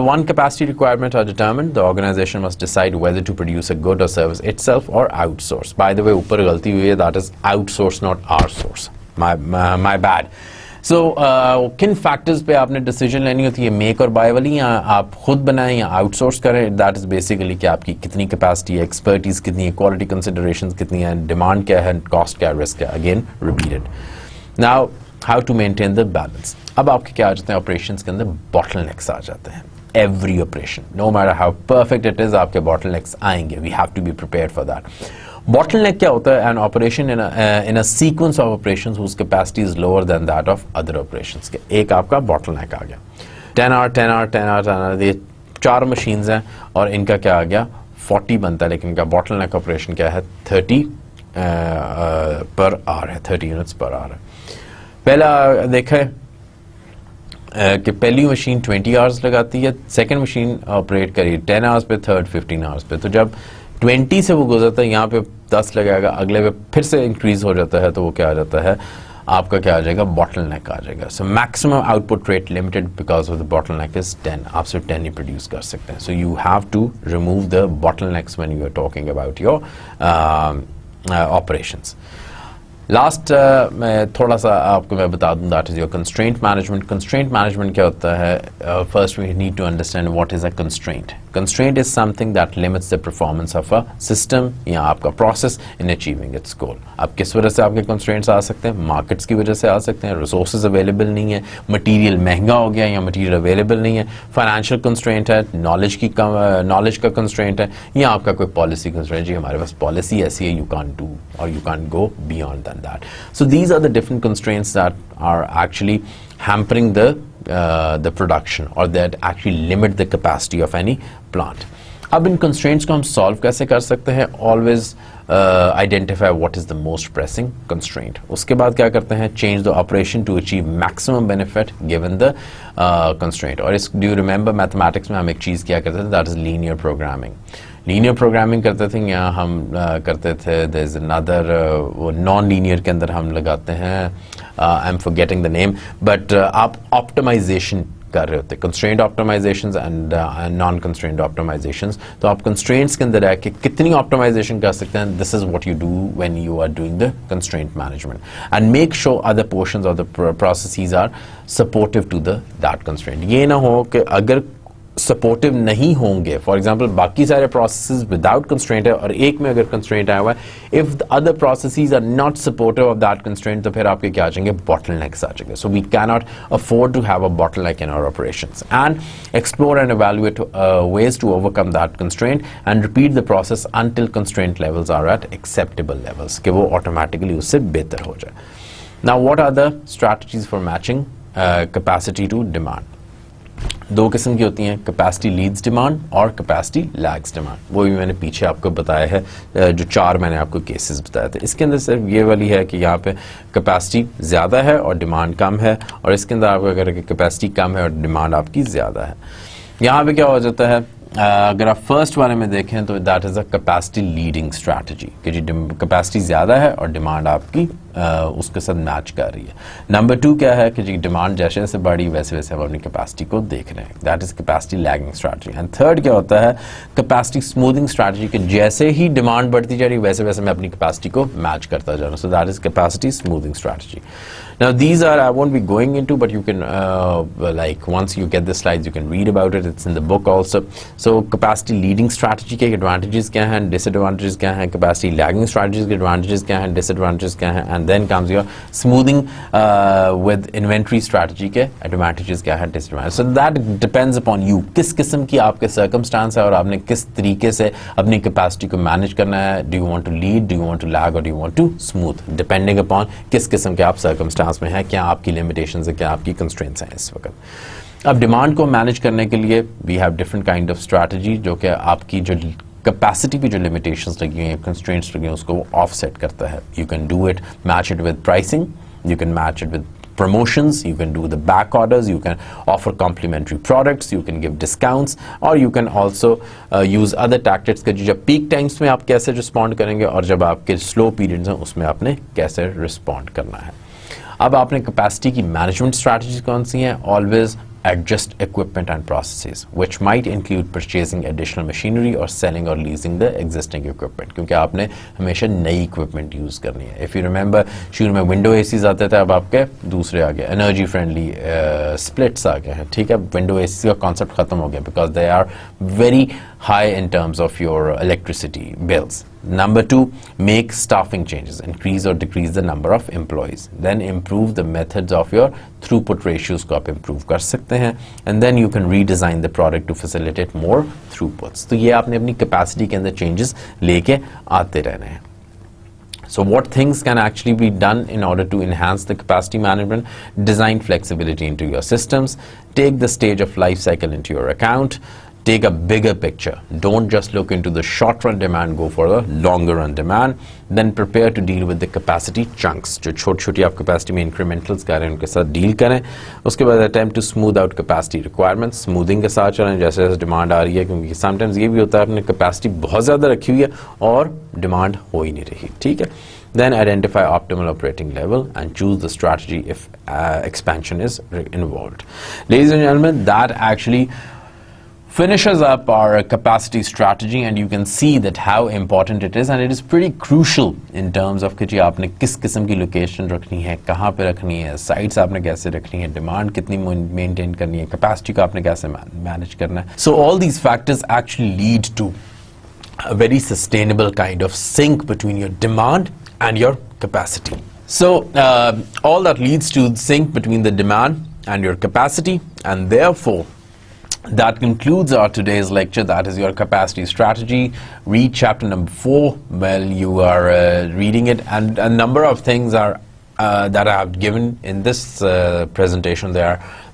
Speaker 1: one capacity requirement are determined. The organization must decide whether to produce a good or service itself or outsource. By the way, ऊपर गलती हुई है, that is outsource, not our source. My bad. किन factors पे आपने decision लेनी होती है, मेक और बाय वाली, या आप खुद बनाएं या आउटसोर्स करें? दैट इज बेसिकली कि आपकी कितनी कैपेसिटी है, एक्सपर्टीज कितनी है, क्वालिटी कंसिडरेशंस कितनी है, डिमांड क्या है, कॉस्ट क्या, रिस्क क्या, again repeated. Now how to maintain the balance. अब आपके क्या आ जाते हैं ऑपरेशंस के अंदर, बॉटलनेक्स आ जाते हैं। Every operation, no matter how perfect it is, आपके बॉटलनेक्स आएंगे। We have to be prepared for that. Bottleneck क्या होता है? An operation in a sequence of operations whose capacity is lower than that of other operations। के एक आपका bottleneck आ गया। 10 hour 10 hour 10 hour 10 hour, ये 4 मशीन्स हैं और इनका क्या आ गया, 40 बनता है, लेकिन इनका bottleneck ऑपरेशन क्या है, 30 पर आवर है, 30 यूनिट्स पर आवर है। पहला देखा कि पहली मशीन 20 आवर्स लगाती है, सेकेंड मशीन ऑपरेट करी 10 आवर्स पे, थर्ड 15 आवर्स पे। तो जब 20 से वो गुजरता है, यहाँ पे 10 लगाएगा, अगले पे फिर से इंक्रीज हो जाता है, तो वो क्या आ जाता है, आपका क्या आ जाएगा, बॉटलनेक आ जाएगा। So maximum output rate limited because of the bottleneck is 10। आप सिर्फ 10 ही प्रोड्यूस कर सकते हैं। So you have to remove the bottlenecks when you are talking about your operations. Last मैं थोड़ा सा आपको मैं बता दूं, that is your constraint management. Constraint management क्या होता है? First we need to understand what is a constraint. Constraint is something that limits the performance of a system या आपका प्रोसेस इन अचीविंग इट्स गोल। अब किस वजह से आपके कंस्ट्रेंट्स आ सकते हैं? मार्केट्स की वजह से आ सकते हैं, रिसोर्सेज अवेलेबल नहीं है, मटीरियल महंगा हो गया या मटीरियल अवेलेबल नहीं है, फाइनेंशियल कंस्ट्रेंट है, नॉलेज का कंस्ट्रेंट है, या आपका कोई पॉलिसी कंस्ट्रेंट, जी हमारे पास पॉलिसी ऐसी है, यू कांट डू और you can't go beyond than that. So these are the different constraints that are actually hampering the production or that actually limit the capacity of any plant. अब इन constraints को हम solve कैसे कर सकते हैं? Always identify what is the most pressing constraint. उसके बाद क्या करते हैं? Change the operation to achieve maximum benefit given the constraint. और इस do you remember mathematics में हम एक चीज़ क्या करते थे? That is linear programming. Linear programming करते थे या हम करते थे, देयर इज अनदर वो नॉन लीनियर के अंदर हम लगाते हैं, I am forgetting the name, but आप ऑप्टिमाइजेशन कर रहे होते, constraint optimisations and non constraint optimisations. तो आप कंस्ट्रेंट्स के अंदर रह के कितनी ऑप्टिमाइजेशन कर सकते हैं, this is what you do when you are doing the constraint management and make sure other portions of the processes are supportive to the that constraint. ये ना हो कि अगर सपोर्टिव नहीं होंगे, फॉर एग्जाम्पल बाकी सारे प्रोसेसेस विदाउट कंस्ट्रेंट है और एक में अगर कंस्ट्रेंट आया हुआ है, if the other processes are not supportive of that constraint, तो फिर आपके क्या आ जाएंगे, बॉटलनेक्स आ जाएंगे। So we can not afford to have a bottleneck in our operations and explore and evaluate ways to overcome that constraint and repeat the process until constraint levels are at acceptable levels, कि वो automatically उससे बेहतर हो जाए। Now what are the strategies for matching capacity to demand? दो किस्म की होती हैं, कैपेसिटी लीड्स डिमांड और कैपेसिटी लैग्स डिमांड। वो भी मैंने पीछे आपको बताया है, जो 4 मैंने आपको केसेस बताए थे। इसके अंदर सिर्फ ये वाली है कि यहाँ पे कैपेसिटी ज़्यादा है और डिमांड कम है, और इसके अंदर आपको अगर कैपेसिटी कम है और डिमांड आपकी ज़्यादा है। यहाँ पे क्या हो जाता है, अगर आप फर्स्ट वाले में देखें तो that is a capacity leading strategy, कि जी कैपेसिटी ज़्यादा है और डिमांड आपकी उसके साथ मैच कर रही है। नंबर 2 क्या है कि जी डिमांड जैसे जैसे बढ़ी वैसे वैसे हम अपनी कैपेसिटी को देख रहे हैं, that is capacity lagging strategy. And third क्या होता है, कैपेसिटी स्मूथिंग स्ट्रैटेजी, कि जैसे ही डिमांड बढ़ती जा रही है वैसे वैसे मैं अपनी कैपेसिटी को मैच करता जा रहा हूँ। So that is capacity smoothing strategy. Now these are, I won't be going into, but you can like once you get the slides you can read about it, it's in the book also. So capacity leading strategy के advantages क्या हैं, disadvantages क्या हैं, capacity lagging strategies के advantages क्या हैं, disadvantages क्या हैं, and then comes your smoothing with inventory strategy के advantages क्या हैं, disadvantages. So that depends upon you, किस किस्म की आपके circumstance है और आपने किस तरीके से अपनी capacity को manage करना है। Do you want to lead, do you want to lag, or do you want to smooth, depending upon किस किस्म के आप circumstance में है, क्या आपकी लिमिटेशंस है, क्या आपकी कंस्ट्रेंट्स हैं इस वक्त। अब डिमांड को मैनेज करने के लिए we have different kind of strategy, जो कि आपकी जो कैपेसिटी पे जो लिमिटेशंस लगी हैं, कंस्ट्रेंट्स लगी हैं, उसको ऑफसेट करता है। You can do it, match it with pricing, you can match it with promotions, you can do the back orders, you can offer complimentary products, you can give discounts, or you can also use other tactics कि जब peak times में आप कैसे respond करेंगे और जब आपके slow periods हैं उसमें आपने कैसे respond करना है। अब आपने कैपेसिटी की मैनेजमेंट स्ट्रैटेजी कौन सी हैं? Always adjust equipment and processes, which might include purchasing additional machinery or selling or leasing the existing equipment. क्योंकि आपने हमेशा नई equipment use करनी है. If you remember, शुरू में window ACs आते थे, अब आपके दूसरे आ गए, energy friendly splits आ गए हैं. ठीक है, window AC का concept खत्म हो गया because they are very high in terms of your electricity bills. Number 2, make staffing changes, increase or decrease the number of employees. Then improve the methods of your throughput ratios को आप improve कर सकते हैं. And then you can redesign the product to facilitate more throughputs. तो ये आपने अपनी capacity के अंदर changes लेके आते रहने हैं. So what things can actually be done in order to enhance the capacity management? Design flexibility into your systems. Take the stage of life cycle into your account. Take a bigger picture. Don't just look into the short run demand, go for the longer run demand. Then prepare to deal with the capacity chunks. जो छोटी-छोटी आप capacity में incrementals कर रहे हैं उनके साथ deal करें. उसके बाद attempt to smooth out capacity requirements. Smoothing के साथ चलें जैसे जैसे demand आ रही है, क्योंकि sometimes ये भी होता है आपने capacity बहुत ज़्यादा रखी हुई है और demand हो ही नहीं रही. ठीक है. Then identify optimal operating level and choose the strategy if expansion is involved. Ladies and gentlemen, that actually finishes up our capacity strategy, and you can see that how important it is, and it is pretty crucial in terms of कि जी आपने किस किस्म की location रखनी है, कहाँ पे रखनी है, sites आपने कैसे रखनी है, demand कितनी maintain करनी है, capacity को आपने कैसे manage करना है. So all these factors actually lead to a very sustainable kind of sync between your demand and your capacity. So all that leads to sync between the demand and your capacity, and therefore that concludes our today's lecture. That is your capacity strategy. Read chapter number 4 while you are reading it, and a number of things are that I have given in this presentation.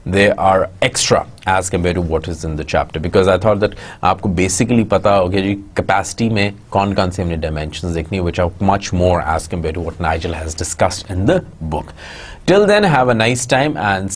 Speaker 1: They are extra as compared to what is in the chapter, because I thought that आपको basically पता होगा जी capacity में कौन-कौन से हमने dimensions देखनी है, which are much more as compared to what Nigel has discussed in the book. Till then, have a nice time and